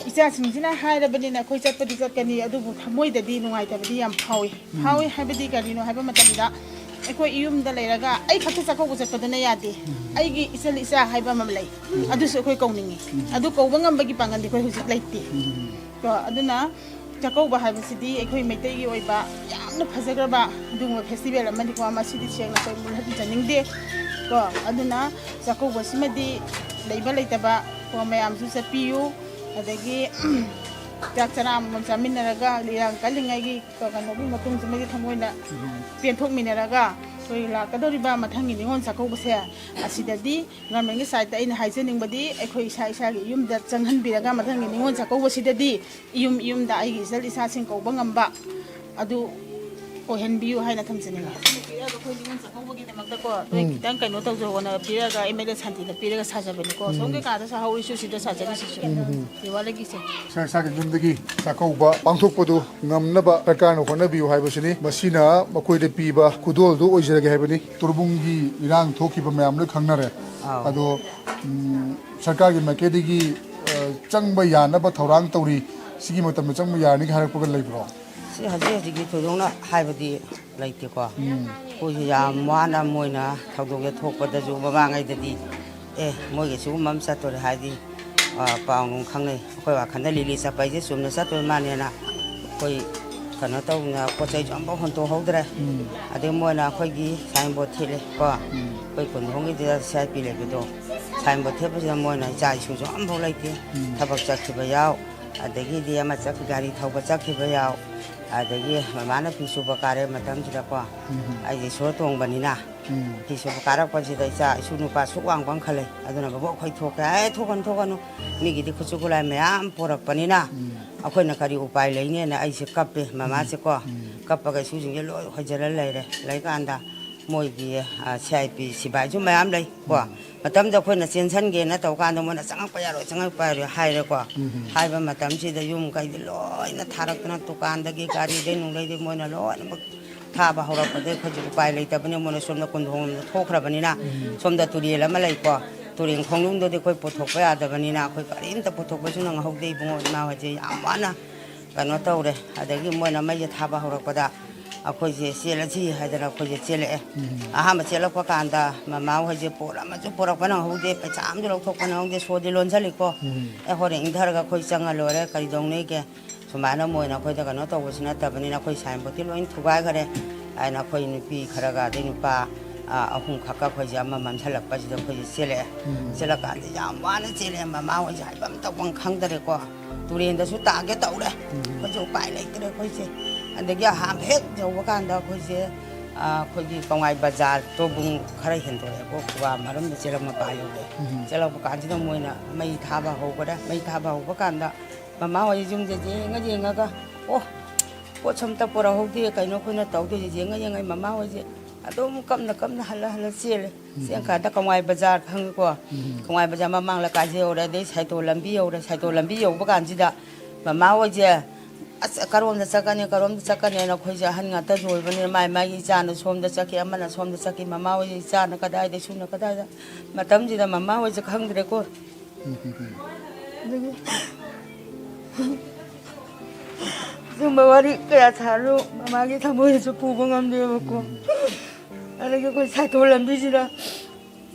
ꯏꯆꯥꯁꯤꯡꯁꯤꯅ ꯍꯥꯏꯔꯕꯅꯤꯅ ꯑꯩꯈꯣই ꯆꯠꯄꯗꯤ ꯆꯠꯀꯅꯤ ꯑꯗꯨꯕꯨ ꯊꯃꯣꯏꯗꯗꯤ ꯅꯨꯡꯉꯥꯏꯇꯕꯗꯤ ꯌꯥꯝ ꯐꯥꯎꯏ ꯍꯥꯏꯕꯗꯤ ꯀꯔꯤꯅꯣ ꯍꯥꯏꯕ ꯃꯇꯝꯗ ꯑꯩꯈꯣꯏ ꯌꯨꯝꯗ ꯂꯩꯔꯒ ꯑꯩ ꯈꯛꯇ ꯆꯥꯛꯀꯧꯕ ꯆꯠꯄꯗꯨꯅ ꯌꯥꯗꯦ ꯑꯩꯒꯤ ꯏꯆꯜ ꯏꯆꯥ ꯍꯥꯏꯕ ꯑꯃ ꯂꯩ ꯑꯗꯨꯁꯨ ꯑꯩꯈꯣꯏ ꯀꯧꯅꯤꯡꯉꯤ ꯑꯗꯨ ꯀꯧꯕ ꯉꯝꯕꯒꯤ ꯄꯥꯡꯒꯜꯗꯤ ꯑꯩꯈꯣꯏ ꯍꯧꯖꯤꯛ ꯂꯩꯇꯦ ꯀꯣ ꯑꯗꯨꯅ ꯆꯥꯛꯀꯧꯕ ꯍꯥꯏꯕꯁꯤꯗꯤ ꯑꯩꯈꯣꯏ ꯃꯩꯇꯩꯒꯤ ꯑꯣꯏꯕ ꯌꯥꯝꯅ ꯐꯖꯈ꯭ꯔꯕ ꯑꯗꯨꯒꯨꯝꯕ ꯐꯦꯁꯇꯤꯚꯦꯜ ꯑꯃꯅꯤꯀꯣ ꯃꯁꯤꯗꯤ ꯁꯦꯡꯅ ꯑꯩꯈꯣꯏ ꯃꯨꯠꯍꯟꯖꯅꯤꯡꯗꯦ ꯀꯣ ꯑꯗꯨꯅ ꯆꯥꯛꯀꯧꯕꯁꯤꯃꯗꯤ ꯂꯩꯕ ꯂꯩꯇꯕ ꯀꯣ ꯃꯌꯥꯝꯁꯨ ꯆꯠꯄꯤꯌꯨ ꯑꯗꯒꯤ ꯆꯥꯛ ꯆꯔꯥ ꯑꯃꯃꯝ ꯆꯥꯃꯤꯟꯅꯔꯒ ꯏꯔꯥꯡ ꯀꯜꯂꯤꯉꯩꯒꯤ ꯀꯩꯅꯣꯒꯤ ꯃꯇꯨꯡꯁꯤꯃꯗꯤ ꯊꯃꯣꯏꯅ ꯄꯦꯟꯊꯣꯛꯃꯤꯟꯅꯔꯒ ꯑꯩꯈꯣꯏ ꯂꯥꯛꯀꯗꯧꯔꯤꯕ ꯃꯊꯪꯒꯤ ꯅꯤꯉꯣꯜ ꯆꯥꯛꯀꯧꯕꯁꯦ ꯑꯁꯤꯗꯗꯤ ꯒꯚꯔꯟꯃꯦꯟꯒꯤ ꯁꯥꯏꯠꯇ ꯑꯩꯅ ꯍꯥꯏꯖꯅꯤꯡꯕꯗꯤ ꯑꯩꯈꯣই ꯏꯁꯥꯒꯤ ꯌꯨꯝꯗ ꯆꯪꯍꯟꯕꯤꯔꯒ ꯃꯊꯪꯒꯤ ꯅꯤꯉꯣꯜ ꯆꯥꯛꯀꯧꯕꯁꯤꯗꯗꯤ ꯌꯨꯝꯗ ꯑꯩꯒꯤ ꯏꯆꯜ ꯏꯆꯥꯁꯤꯡ ꯀꯧꯕ ꯉꯝꯕ ꯑꯗꯨ ꯑꯣꯏꯍꯟꯕꯤꯌꯨ ꯍꯥꯏꯅ ꯊꯝꯖꯅꯤꯡꯉꯤ ꯄꯤꯔꯒ ꯑꯩꯈꯣꯏ ꯅꯤꯉꯣꯜ ꯆꯥꯛꯀꯧꯕꯒꯤꯗꯃꯛꯇꯀꯣ ꯅꯣꯏ ꯈꯤꯇꯪ ꯀꯩꯅꯣ ꯇꯧꯖꯧꯅ ꯄꯤꯔꯒ MLA ꯁꯥꯟꯇꯤꯅ ꯄꯤꯔꯒ ꯁꯥꯖꯕꯅꯤꯀꯣ ꯁꯣꯝ ꯀꯩꯀꯥꯗ ꯁꯥꯍꯧꯔꯤꯁꯨ ꯁꯤꯗ ꯁꯥꯖꯔꯤꯁꯤꯁꯨ ꯗꯤꯋꯥꯂꯤꯒꯤꯁꯦ ꯏꯁꯥꯒꯤ ꯌꯨꯝꯗꯒꯤ ꯆꯥꯛꯀꯧꯕ ꯄꯥꯡꯊꯣꯛꯄꯗꯨ ꯉꯝꯅꯕ ꯁꯔꯀꯥꯔꯅ ꯍꯣꯠꯅꯕꯤꯌꯨ ꯍꯥꯏꯕꯁꯤꯅꯤ ꯃꯁꯤꯅ ꯃꯈꯣꯏꯗ ꯄꯤꯕ ꯈꯨꯗꯣꯜꯗꯨ ꯑꯣꯏꯖꯔꯒꯦ ꯍꯥꯏꯕꯅꯤ ꯇꯣꯔꯕꯨꯡꯒꯤ ꯏꯔꯥꯡ ꯊꯣꯛꯈꯤꯕ ꯃꯌꯥꯝ ꯂꯣꯏ ꯈꯪꯅꯔꯦ ꯑꯗꯣ ꯁꯔꯀꯥꯔꯒꯤ ꯃꯥꯏꯀꯩꯗꯒꯤ ꯆꯪꯕ ꯌꯥꯅꯕ ꯊꯧꯔꯥꯡ ꯇꯧꯔꯤ ꯁꯤꯒꯤ ꯃꯇꯝꯗ ꯆꯪꯕ ꯌꯥꯔꯅꯤ ꯍꯥꯏꯔꯛꯄꯒ ꯂꯩꯕ꯭ꯔꯣ ꯁꯤ ꯍꯧꯖꯤꯛꯀꯤ ꯊꯣꯏꯗꯣꯛꯅ ꯍꯥꯏꯕꯗꯤ ꯂꯩꯇꯦꯀꯣ ꯑꯩꯈꯣꯏꯁꯨ ꯌꯥꯝ ꯋꯥꯅ ꯃꯣꯏꯅ ꯊꯧꯗꯣꯛ ꯊꯣꯛꯄꯗꯁꯨ ꯃꯃꯥꯡꯉꯩꯗꯗꯤ ꯃꯣꯏꯒꯤ ꯁꯤꯒꯨꯝꯕ ꯑꯃ ꯆꯠꯇꯣꯔꯦ ꯍꯥꯏꯗꯤ ꯄꯥꯎ ꯅꯨꯡ ꯈꯪꯅꯩ ꯑꯩꯈꯣꯏ ꯋꯥꯈꯜꯗ ꯂꯤꯂꯤ ꯆꯠꯄ ꯍꯥꯏꯁꯦ ꯆꯨꯝꯅ ꯆꯠꯇꯣꯏ ꯃꯥꯅꯦꯅ ꯑꯩꯈꯣꯏ ꯀꯩꯅꯣ ꯇꯧꯅ ꯄꯣꯠ ꯆꯩꯁꯨ ꯑꯃꯐꯥꯎ ꯍꯨꯟꯇꯣꯛꯍꯧꯗ꯭ꯔꯦ ꯑꯗꯩ ꯃꯣꯏꯅ ꯑꯩꯈꯣꯏꯒꯤ ꯁꯥꯏꯟꯕꯣꯔꯗ ꯊꯦꯠꯂꯦ ꯀꯣ ꯑꯩꯈꯣꯏ ꯈꯨꯟꯈꯣꯡꯒꯤꯗꯨꯗ CIP ꯂꯩꯕꯗꯣ ꯁꯥꯏꯟꯕꯣꯔꯗ ꯊꯦꯠꯄꯁꯤꯗ ꯃꯣꯏꯅ ꯏꯆꯥ ꯏꯁꯨꯁꯨ ꯑꯃꯐꯥꯎ ꯂꯩꯇꯦ ꯊꯕꯛ ꯆꯠꯈꯤꯕ ꯌꯥꯎ ꯑꯗꯒꯤꯗꯤ ꯑꯃ ꯒꯥꯔꯤ ꯊꯧꯕ ꯆꯠꯈꯤꯕ ꯌꯥꯎ ꯑꯗꯒꯤ ꯃꯃꯥꯅ ꯐꯤ ꯁꯨꯕ ꯀꯥꯔꯦ ꯃꯇꯝꯁꯤꯗꯀꯣ ꯑꯩꯗꯤ ꯏꯁꯣꯔ ꯇꯣꯡꯕꯅꯤꯅ ꯐꯤ ꯁꯨꯕ ꯀꯥꯔꯛꯄꯁꯤꯗ ꯏꯆꯥ ꯏꯁꯨ ꯅꯨꯄꯥ ꯁꯨꯛ ꯋꯥꯡꯕ ꯑꯃ ꯈꯜꯂꯦ ꯑꯗꯨꯅ ꯕꯕꯣꯛ ꯑꯩꯈꯣꯏ ꯊꯣꯛꯀꯦ ꯊꯣꯛꯀꯅꯨ ꯃꯤꯒꯤꯗꯤ ꯈꯨꯠꯁꯨ ꯈꯨꯠꯂꯥꯏ ꯃꯌꯥꯝ ꯄꯣꯔꯛꯄꯅꯤ나 ꯑꯩꯈꯣꯏꯅ ꯀꯔꯤ ꯎꯄꯥꯏ ꯂꯩꯅꯦꯅ ꯑꯩꯁꯦ ꯀꯞꯄꯦ ꯃꯃꯥꯁꯦꯀꯣ ꯀꯞꯄꯒ ꯏꯁꯨꯁꯤꯡꯁꯦ ꯂꯣꯏ ꯍꯣꯏꯖꯔ ꯂꯩꯀꯥꯟꯗ ꯃꯣꯏꯒꯤ CIP ꯁꯤꯕꯥꯏꯁꯨ ꯃꯌꯥꯝ ꯂꯩ ꯀꯣ ꯃꯇꯝꯗ ꯑꯩꯈꯣꯏꯅ ꯆꯦꯟꯁꯟꯒꯦꯅ ꯇꯧꯀꯥꯟꯗ ꯃꯣꯏꯅ ꯆꯪꯉꯛꯄ ꯌꯥꯔꯣꯏ ꯍꯥꯏꯔꯦꯀꯣ ꯍꯥꯏꯕ ꯃꯇꯝꯁꯤꯗ ꯌꯨꯝ ꯀꯩꯗꯤ ꯂꯣꯏꯅ ꯊꯥꯔꯛꯇꯅ ꯗꯨꯀꯥꯟꯗꯒꯤ ꯒꯥꯔꯤꯗꯩ ꯅꯨꯡꯗꯩꯗꯤ ꯃꯣꯏꯅ ꯂꯣꯏꯅꯃꯛ ꯊꯥꯕ ꯍꯧꯔꯛꯄꯗꯩ ꯑꯩꯈꯣꯏꯁꯨ ꯎꯄꯥꯏ ꯂꯩꯇꯕꯅꯤ ꯃꯣꯏꯅ ꯁꯣꯝꯗ ꯀꯨꯟꯗꯣꯡꯂꯣꯝꯗ ꯊꯣꯛꯈ꯭ꯔꯕꯅꯤꯅ ꯁꯣꯝꯗ ꯇꯨꯔꯦꯜ ꯑꯃ ꯂꯩꯀꯣ ꯇꯨꯔꯦꯟ ꯈꯣꯡꯅꯨꯡꯗꯗꯤ ꯑꯩꯈꯣꯏ ꯄꯨꯊꯣꯛꯄ ꯌꯥꯗꯕꯅꯤꯅ ꯑꯩꯈꯣꯏ ꯀꯔꯤꯝꯇ ꯄꯨꯊꯣꯛꯄꯁꯨ ꯅꯪꯍꯧꯗꯦ ꯏꯕꯨꯡꯉꯣ ꯏꯃꯥ ꯍꯣꯏꯁꯦ ꯌꯥꯝ ꯋꯥꯅ ꯀꯩꯅꯣ ꯇꯧꯔꯦ ꯑꯗꯒꯤ ꯃꯣꯏꯅ ꯃꯩꯁꯦ ꯊꯥꯕ ꯍꯧꯔꯛꯄꯗ ꯑꯩꯈꯣꯏꯁꯦ ꯆꯦꯜꯂꯁꯤ ꯍꯥꯏꯗꯅ ꯑꯩꯈꯣꯏꯁꯦ ꯆꯦꯜꯂꯛꯑꯦ ꯑꯍꯥꯟꯕ ꯆꯦꯜꯂꯛꯄ ꯀꯥꯟꯗ ꯃꯃꯥ ꯍꯣꯏꯁꯦ ꯄꯣꯠ ꯑꯃꯁꯨ ꯄꯣꯔꯛꯄ ꯅꯪꯍꯧꯗꯦ ꯄꯩꯁꯥ ꯑꯃꯁꯨ ꯂꯧꯊꯣꯛꯄ ꯅꯪꯍꯧꯗꯦ ꯁꯣꯗꯤ ꯂꯣꯟꯁꯤꯜꯂꯤꯀꯣ ꯍꯣꯔꯦꯟ ꯏꯪꯊꯔꯒ ꯑꯩꯈꯣꯏ ꯆꯪꯉ ꯂꯣꯏꯔꯦ ꯀꯔꯤꯗꯧꯅꯤꯒꯦ ꯁꯨꯃꯥꯏꯅ ꯃꯣꯏꯅ ꯑꯩꯈꯣꯏꯗ ꯀꯩꯅꯣ ꯇꯧꯕꯁꯨ ꯅꯠꯇꯕꯅꯤꯅ ꯑꯩꯈꯣꯏ ꯁꯥꯏꯟꯕꯣꯔꯗꯇꯤ ꯂꯣꯏ ꯊꯨꯒꯥꯏꯈꯔꯦ ꯍꯥꯏꯅ ꯑꯩꯈꯣꯏ ꯅꯨꯄꯤ ꯈꯔꯒ ꯑꯗꯩ ꯅꯨꯄꯥ ꯑꯍꯨꯝ ꯈꯛꯀ ꯑꯩꯈꯣꯏꯁꯦ ꯑꯃ ꯃꯝꯁꯤꯜꯂꯛꯄꯁꯤꯗ ꯑꯩꯈꯣꯏꯁꯦ ꯆꯦꯜꯂꯛꯑꯦ ꯆꯦꯜꯂꯀꯥꯟꯗ ꯌꯥꯝ ꯋꯥꯅ ꯆꯦꯜꯂꯛꯑꯦ ꯃꯃꯥ ꯍꯣꯏꯁꯦ ꯍꯥꯏꯐꯝ ꯇꯧꯐꯝ ꯈꯪꯗꯔꯦꯀꯣ ꯇꯨꯔꯦꯟꯗꯁꯨ ꯇꯥꯒꯦ ꯇꯧꯔꯦ ꯑꯩꯈꯣꯏꯁꯦ ꯎꯄꯥꯏ ꯂꯩꯇ꯭ꯔꯦ ꯑꯩꯈꯣꯏꯁꯦ ꯑꯗꯒꯤ ꯑꯍꯥꯟꯕ ꯍꯦꯛ ꯌꯧꯕ ꯀꯥꯟꯗ ꯑꯩꯈꯣꯏꯁꯦ ꯑꯩꯈꯣꯏꯒꯤ ꯀꯧꯉꯥꯏ ꯕꯖꯥꯔ ꯇꯣꯕꯨꯡ ꯈꯔ ꯍꯦꯟꯗꯣꯔꯛꯑꯦꯀꯣ ꯈꯨꯒꯥ ꯃꯔꯝꯗ ꯆꯦꯜꯂꯛ ꯃꯄꯥ ꯌꯧꯔꯦ ꯆꯦꯜꯂꯛꯄ ꯀꯥꯟꯁꯤꯗ ꯃꯣꯏꯅ ꯃꯩ ꯊꯥꯕ ꯍꯧꯈꯔꯦ ꯃꯩ ꯊꯥꯕ ꯍꯧꯕ ꯀꯥꯟꯗ ꯃꯃꯥ ꯍꯣꯏ ꯌꯨꯝꯁꯦ ꯌꯦꯡꯉꯒ ꯄꯣꯠ ꯁꯝꯇ ꯄꯨꯔꯛꯍꯧꯗꯦ ꯀꯩꯅꯣ ꯑꯩꯈꯣꯏꯅ ꯇꯧꯗꯣꯏꯁꯦ ꯌꯦꯡꯉ ꯃꯃꯥ ꯍꯣꯏꯁꯦ ꯑꯗꯨꯝ ꯀꯞꯅ ꯍꯜꯂ ꯆꯦꯜꯂꯦ ꯆꯦꯟꯀꯥꯟꯗ ꯀꯧꯉꯥꯏ ꯕꯖꯥꯔ ꯈꯪꯉꯤꯀꯣ ꯀꯧꯉꯥꯏ ꯕꯖꯥꯔ ꯃꯃꯥꯡ ꯂꯩꯀꯥꯏꯁꯦ ꯌꯧꯔꯦ ꯑꯗꯩ ꯁꯥꯏꯇꯣꯜ ꯂꯝꯕꯤ ꯌꯧꯔꯦ ꯁꯥꯏꯇꯣꯜ ꯂꯝꯕꯤ ꯌꯧꯕ ꯀꯥꯟꯁꯤꯗ ꯃꯃꯥ ꯍꯣꯏꯁꯦ ꯑꯁ ꯀꯔꯣꯝꯗ ꯆꯠꯀꯅꯤꯅ ꯑꯩꯈꯣꯏꯁꯦ ꯑꯍꯟ ꯉꯥꯛꯇꯁꯨ ꯑꯣꯏꯕꯅꯤꯅ ꯃꯥꯒꯤ ꯏꯆꯥꯅ ꯁꯣꯝꯗ ꯆꯠꯈꯤ ꯑꯃꯅ ꯁꯣꯝꯗ ꯆꯠꯈꯤ ꯃꯃꯥ ꯍꯣꯏ ꯏꯆꯥꯅ ꯀꯗꯥꯏꯗ ꯏꯁꯨꯅ ꯀꯗꯥꯏꯗ ꯃꯇꯝꯁꯤꯗ ꯃꯃꯥ ꯍꯣꯏꯁꯦ ꯈꯪꯗ꯭ꯔꯦꯀꯣ ꯑꯗꯒꯤ ꯁꯨꯝꯕ ꯋꯥꯔꯤ ꯀꯌꯥ ꯁꯥꯔꯨ ꯃꯃꯥꯒꯤ ꯊꯃꯣꯏꯗꯁꯨ ꯄꯨꯕ ꯉꯝꯗꯦꯕꯀꯣ ꯑꯗꯒꯤ ꯑꯩꯈꯣꯏ ꯁꯥꯏꯇꯣꯜ ꯂꯝꯕꯤꯁꯤꯗ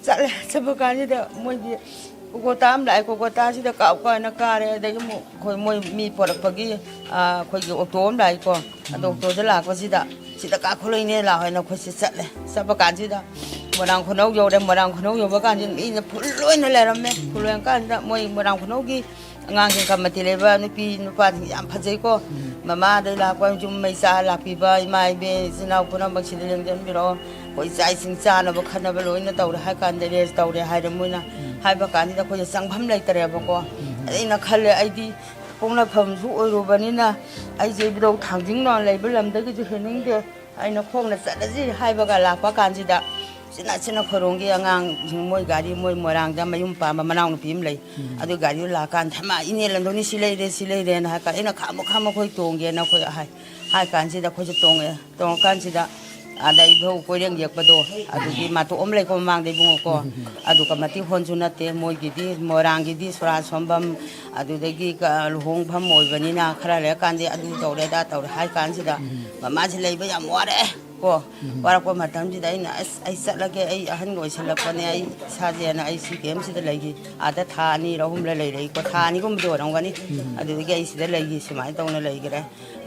ꯆꯠꯄ ꯀꯥꯟꯁꯤꯗ ꯃꯣꯏꯒꯤ ꯀꯣꯀꯣꯇꯥ ꯑꯃ ꯂꯥꯛꯑꯦ ꯀꯣꯀꯣꯇꯥꯁꯤꯗ ꯀꯥꯎꯀꯥꯏꯅ ꯀꯥꯔꯦ ꯑꯗꯒꯤ ꯑꯃꯨꯛ ꯑꯩꯈꯣꯏ ꯃꯣꯏ ꯃꯤ ꯄꯣꯔꯛꯄꯒꯤ ꯑꯩꯈꯣꯏꯒꯤ ꯑꯣꯇꯣ ꯑꯃ ꯂꯥꯛꯏꯀꯣ ꯑꯗꯣ ꯑꯣꯇꯣꯗ ꯂꯥꯛꯄꯁꯤꯗ ꯁꯤꯗ ꯀꯥꯈꯠꯂꯛꯏꯅꯦ ꯂꯥꯛꯑꯣꯅ ꯑꯩꯈꯣꯏꯁꯦ ꯆꯠꯄ ꯀꯥꯟꯁꯤꯗ ꯃꯣꯏꯔꯥꯡ ꯈꯨꯅꯧ ꯌꯧꯔꯦ ꯃꯣꯏꯔꯥꯡ ꯈꯨꯅꯧ ꯌꯧꯕ ꯀꯥꯟꯁꯤꯗ ꯃꯤꯅ ꯐꯨꯜ ꯂꯣꯏꯅ ꯂꯩꯔꯝꯃꯦ ꯐꯨꯜ ꯂꯩꯔꯝ ꯀꯥꯟꯁꯤꯗ ꯃꯣꯏ ꯃꯣꯏꯔꯥꯡ ꯈꯨꯅꯧꯒꯤ ꯑꯉꯥꯡꯁꯤꯡ ꯀꯝꯃꯇꯤ ꯂꯩꯕ ꯅꯨꯄꯤ ꯅꯨꯄꯥꯁꯤꯡ ꯌꯥꯝ ꯐꯖꯩꯀꯣ ꯃꯃꯥꯗꯩ ꯂꯥꯛꯄ ꯌꯨꯝ ꯃꯩ ꯆꯥ ꯂꯥꯛꯄꯤꯕ ꯏꯃꯥ ꯏꯕꯦꯟ ꯏꯆꯤꯟ ꯏꯅꯥꯎ ꯄꯨꯝꯅꯃꯛ ꯁꯤꯗ ꯌꯦꯡꯁꯤꯟꯕꯤꯔꯛꯑꯣ ꯑꯩꯈꯣꯏ ꯏꯆꯥ ꯏꯁꯤꯡ ꯆꯥꯅꯕ ꯈꯠꯅꯕ ꯂꯣꯏꯅ ꯇꯧꯔꯦ ꯍꯥꯏ ꯀꯥꯟꯗ ꯔꯦꯁ ꯇꯧꯔꯦ ꯍꯥꯏꯔꯦ ꯃꯣꯏꯅ ꯍꯥꯏꯕ ꯀꯥꯟꯁꯤꯗ ꯑꯩꯈꯣꯏꯁꯦ ꯆꯪꯐꯝ ꯂꯩꯇ꯭ꯔꯦꯕꯀꯣ ꯑꯩꯅ ꯈꯜꯂꯦ ꯑꯩꯗꯤ ꯄꯣꯛꯅꯐꯝꯁꯨ ꯑꯣꯏꯔꯨꯕꯅꯤꯅ ꯑꯩꯁꯦ ꯏꯕꯨꯙꯧ ꯊꯥꯡꯖꯤꯡꯅ ꯂꯩꯕ ꯂꯝꯗꯒꯤꯁꯨ ꯍꯦꯟꯅꯤꯡꯗꯦ ꯑꯩꯅ ꯈꯣꯡꯅ ꯆꯠꯂꯁꯤ ꯍꯥꯏꯕꯒ ꯂꯥꯛꯄ ꯀꯥꯟꯁꯤꯗ ꯁꯤꯅ ꯈꯣꯏꯔꯣꯡꯒꯤ ꯑꯉꯥꯡꯁꯤꯡ ꯃꯣꯏ ꯒꯥꯔꯤ ꯃꯣꯏ ꯃꯣꯏꯔꯥꯡꯗ ꯃꯌꯨꯝ ꯄꯥꯟꯕ ꯃꯅꯥꯎꯅꯨꯄꯤ ꯑꯃ ꯂꯩ ꯑꯗꯨ ꯒꯥꯔꯤꯗꯨ ꯂꯥꯛꯀꯥꯟꯗ ꯍꯩꯃꯥ ꯏꯅꯦ ꯂꯟꯗꯧꯅꯤ ꯁꯤ ꯂꯩꯔꯦꯅ ꯍꯥꯏ ꯀꯥꯟꯗ ꯑꯩꯅ ꯈꯥꯝꯃꯣ ꯑꯩꯈꯣꯏ ꯇꯣꯡꯒꯦꯅ ꯑꯩꯈꯣꯏ ꯍꯥꯏ ꯀꯥꯟꯁꯤꯗ ꯑꯩꯈꯣꯏꯁꯦ ꯇꯣꯡꯉꯀꯥꯟꯁꯤꯗ ꯑꯗ ꯏꯙꯧ ꯀꯣꯏꯔꯦꯡ ꯌꯦꯛꯄꯗꯣ ꯑꯗꯨꯒꯤ ꯃꯥꯇꯣꯛ ꯑꯃ ꯂꯩꯀꯣ ꯃꯃꯥꯡꯗ ꯏꯕꯨꯡꯉꯣꯀꯣ ꯑꯗꯨꯒ ꯃꯇꯤꯛ ꯍꯣꯟꯁꯨ ꯅꯠꯇꯦ ꯃꯣꯏꯒꯤꯗꯤ ꯃꯣꯏꯔꯥꯡꯒꯤꯗꯤ ꯁꯣꯔꯥꯠ ꯁꯣꯟꯐꯝ ꯑꯗꯨꯗꯒꯤ ꯂꯨꯍꯣꯡꯐꯝ ꯑꯣꯏꯕꯅꯤꯅ ꯈꯔ ꯂꯩꯔꯀꯥꯟꯗꯤ ꯑꯗꯨ ꯇꯧꯔꯦ ꯑꯗꯥ ꯇꯧꯔꯦ ꯍꯥꯏ ꯀꯥꯟꯁꯤꯗ ꯃꯃꯥꯁꯦ ꯂꯩꯕ ꯌꯥꯝ ꯋꯥꯔꯛꯑꯦ ꯀꯣ ꯋꯥꯔꯛꯄ ꯃꯇꯝꯁꯤꯗ ꯑꯩꯅ ꯑꯁ ꯑꯩ ꯆꯠꯂꯒꯦ ꯑꯩ ꯑꯍꯟꯒ ꯑꯣꯏꯁꯜꯂꯛꯄꯅꯦ ꯑꯩ ꯏꯁꯥꯁꯦꯅ ꯑꯩ CPMꯁꯤꯗ ꯂꯩꯈꯤ ꯑꯥꯗ ꯊꯥ 2-3 ꯂꯩꯔꯛꯏꯀꯣ ꯊꯥ 2ꯒꯨꯝꯕꯗꯤ ꯑꯣꯏꯔꯝꯒꯅꯤ ꯑꯗꯨꯗꯒꯤ ꯑꯩ ꯁꯤꯗ ꯂꯩꯈꯤ ꯁꯨꯃꯥꯏꯅ ꯇꯧꯅ ꯂꯩꯈꯔꯦ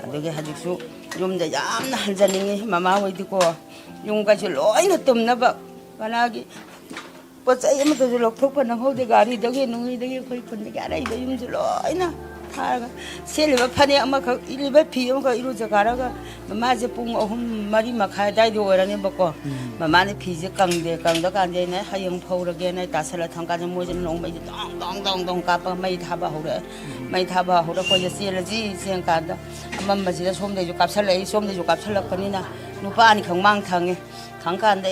ꯑꯗꯨꯒꯤ ꯍꯧꯖꯤꯛꯁꯨ ꯌꯨꯝꯗ ꯌꯥꯝꯅ ꯍꯟꯖꯅꯤꯡꯉꯤ ꯃꯃꯥ ꯍꯣꯏꯗꯤꯀꯣ ꯌꯨꯝꯒꯁꯨ ꯂꯣꯏꯅ ꯇꯨꯝꯅꯕ ꯀꯅꯥꯒꯤ ꯄꯣꯠ ꯆꯩ ꯑꯃꯠꯇꯁꯨ ꯂꯧꯊꯣꯛꯄ ꯅꯪꯍꯧꯗꯦ ꯒꯥꯔꯤꯗꯒꯤ ꯅꯨꯡꯒꯤꯗꯒꯤ ꯑꯩꯈꯣꯏ ꯈꯨꯟꯗꯒꯤ ꯑꯔꯩꯕ ꯌꯨꯝꯁꯨ ꯂꯣꯏꯅ ꯊꯥꯔꯒ ꯁꯦꯠꯂꯤꯕ ꯐꯅꯦꯛ ꯑꯃꯈꯛ ꯏꯜꯂꯤꯕ ꯐꯤ ꯑꯃꯈꯛ ꯏꯔꯨꯖꯀꯥꯔꯒ ꯃꯃꯥꯁꯦ ꯄꯨꯡ 3-3:30 ꯑꯗꯨꯋꯥꯏꯗ ꯑꯣꯏꯔꯅꯦꯕꯀꯣ ꯃꯃꯥꯅ ꯐꯤꯁꯦ ꯀꯪꯗ ꯀꯥꯟꯗ ꯑꯩꯅ ꯍꯌꯦꯡ ꯐꯧꯔꯒꯦꯅ ꯇꯥꯁꯜꯂ ꯊꯝꯀꯥꯟꯗ ꯃꯣꯏꯁꯦ ꯅꯣꯡꯃꯩꯁꯦ ꯗꯣꯡ ꯀꯥꯞꯄꯒ ꯃꯩ ꯊꯥꯕ ꯍꯧꯔꯛꯑꯦ ꯃꯩ ꯊꯥꯕ ꯍꯧꯔꯛꯄ ꯆꯦꯜꯂꯁꯤ ꯆꯦꯟꯀꯥꯟꯗ ꯑꯃꯝꯕꯁꯤꯗ ꯁꯣꯝꯗꯩꯁꯨ ꯀꯥꯞꯁꯤꯜꯂꯛꯏ ꯁꯣꯝꯗꯩꯁꯨ ꯀꯥꯞꯁꯤꯜꯂꯛꯄꯅꯤꯅ ꯅꯨꯄꯥ ꯑꯅꯤꯈꯛ ꯃꯥꯡ ꯊꯪꯉꯦ ꯈꯪꯀꯥꯟꯗ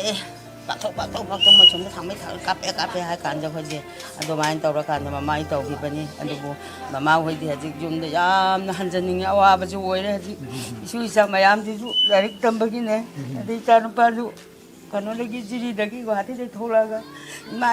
ꯄꯥꯛꯊꯣꯛ ꯃꯆꯨꯝꯗ ꯊꯥꯡꯃꯩ ꯀꯥꯞꯄꯦ ꯍꯥꯏ ꯀꯥꯟꯗ ꯑꯩꯈꯣꯏꯁꯦ ꯑꯗꯨꯃꯥꯏꯅ ꯇꯧꯔꯀꯥꯟꯗ ꯃꯃꯥꯏ ꯇꯧꯈꯤꯕꯅꯤ ꯑꯗꯨꯕꯨ ꯃꯃꯥ ꯍꯣꯏꯗꯤ ꯍꯧꯖꯤꯛ ꯌꯨꯝꯗ ꯌꯥꯝꯅ ꯍꯟꯖꯅꯤꯡꯉꯦ ꯑꯋꯥꯕꯁꯨ ꯑꯣꯏꯔꯦ ꯍꯧꯖꯤꯛ ꯏꯁꯨ ꯏꯆꯥ ꯃꯌꯥꯝꯁꯤꯁꯨ ꯂꯥꯏꯔꯤꯛ ꯇꯝꯕꯒꯤꯅꯦ ꯑꯗꯩ ꯏꯆꯥ ꯅꯨꯄꯥꯁꯨ ꯀꯩꯅꯣꯗꯒꯤ ꯖꯤꯔꯤꯗꯒꯤ ꯒꯨꯋꯥꯍꯥꯇꯤꯗꯒꯤ ꯊꯣꯛꯂꯛꯑꯒ ꯏꯃꯥ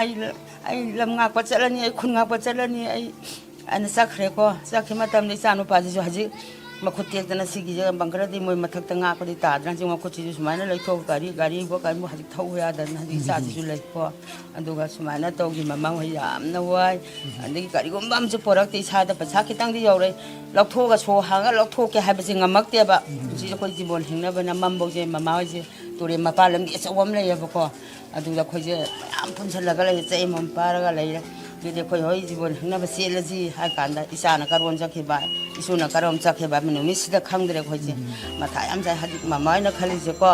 ꯑꯩ ꯂꯝ ꯉꯥꯛꯄ ꯆꯠꯂꯅꯤ ꯑꯩ ꯈꯨꯟ ꯉꯥꯛꯄ ꯆꯠꯂꯅꯤ ꯑꯩꯅ ꯆꯠꯈ꯭ꯔꯦꯀꯣ ꯆꯠꯈꯤꯕ ꯃꯇꯝꯗ ꯏꯆꯥ ꯅꯨꯄꯥꯁꯤꯁꯨ ꯍꯧꯖꯤꯛ ꯃꯈꯨꯠ ꯇꯦꯛꯇꯅ ꯁꯤꯒꯤꯁꯦ ꯕꯪꯀꯔꯗꯤ ꯃꯣꯏ ꯃꯊꯛꯇ ꯉꯥꯛꯄꯗꯤ ꯇꯥꯗ꯭ꯔꯅ ꯍꯧꯖꯤꯛ ꯃꯈꯨꯠꯁꯤꯁꯨ ꯁꯨꯃꯥꯏꯅ ꯂꯩꯊꯣꯛ ꯒꯥꯔꯤꯕꯨ ꯍꯧꯖꯤꯛ ꯊꯧꯕ ꯌꯥꯗꯗꯅ ꯍꯧꯖꯤꯛ ꯏꯆꯥꯁꯤꯁꯨ ꯂꯩꯀꯣ ꯑꯗꯨꯒ ꯁꯨꯃꯥꯏꯅ ꯇꯧꯈꯤ ꯃꯃꯥ ꯍꯣꯏ ꯌꯥꯝꯅ ꯋꯥꯏ ꯑꯗꯒꯤ ꯀꯔꯤꯒꯨꯝꯕ ꯑꯃꯁꯨ ꯄꯣꯔꯛꯇꯦ ꯏꯁꯥꯗ ꯄꯩꯁꯥ ꯈꯤꯇꯪꯗꯤ ꯌꯧꯔꯦ ꯂꯧꯊꯣꯛꯑꯒ ꯁꯣ ꯍꯥꯡꯉꯒ ꯂꯧꯊꯣꯛꯀꯦ ꯍꯥꯏꯕꯁꯦ ꯉꯝꯃꯛꯇꯦꯕ ꯁꯤꯁꯦ ꯑꯩꯈꯣꯏ ꯖꯤꯕꯣꯟ ꯍꯤꯡꯅꯕꯅ ꯃꯝꯕꯧꯁꯦ ꯃꯃꯥ ꯍꯣꯏꯁꯦ ꯇꯨꯔꯦꯟ ꯃꯄꯥꯟ ꯂꯝꯕꯤ ꯑꯆꯧꯕ ꯑꯃ ꯂꯩꯌꯦꯕꯀꯣ ꯑꯗꯨꯗ ꯑꯩꯈꯣꯏꯁꯦ ꯃꯌꯥꯝ ꯄꯨꯟꯁꯤꯜꯂꯒ ꯂꯩꯔꯦ ꯆꯩ ꯑꯃꯃꯝ ꯄꯥꯔꯒ ꯂꯩꯔꯦ ꯑꯗꯨꯗꯤ ꯑꯩꯈꯣꯏ ꯍꯣꯏ ꯖꯤꯕꯣꯟ ꯍꯤꯡꯅꯕ ꯆꯦꯜꯂꯁꯤ ꯍꯥꯏ ꯀꯥꯟꯗ ꯏꯆꯥꯅ ꯀꯔꯣꯝ ꯆꯠꯈꯤꯕ ꯏꯁꯨꯅ ꯀꯔꯣꯝ ꯆꯠꯈꯤꯕ ꯅꯨꯃꯤꯠꯁꯤꯗ ꯈꯪꯗ꯭ꯔꯦ ꯑꯩꯈꯣꯏꯁꯦ ꯃꯊꯥ ꯌꯥꯝ ꯁꯥꯏ ꯍꯧꯖꯤꯛ ꯃꯃꯥ ꯍꯣꯏꯅ ꯈꯜꯂꯤꯁꯦꯀꯣ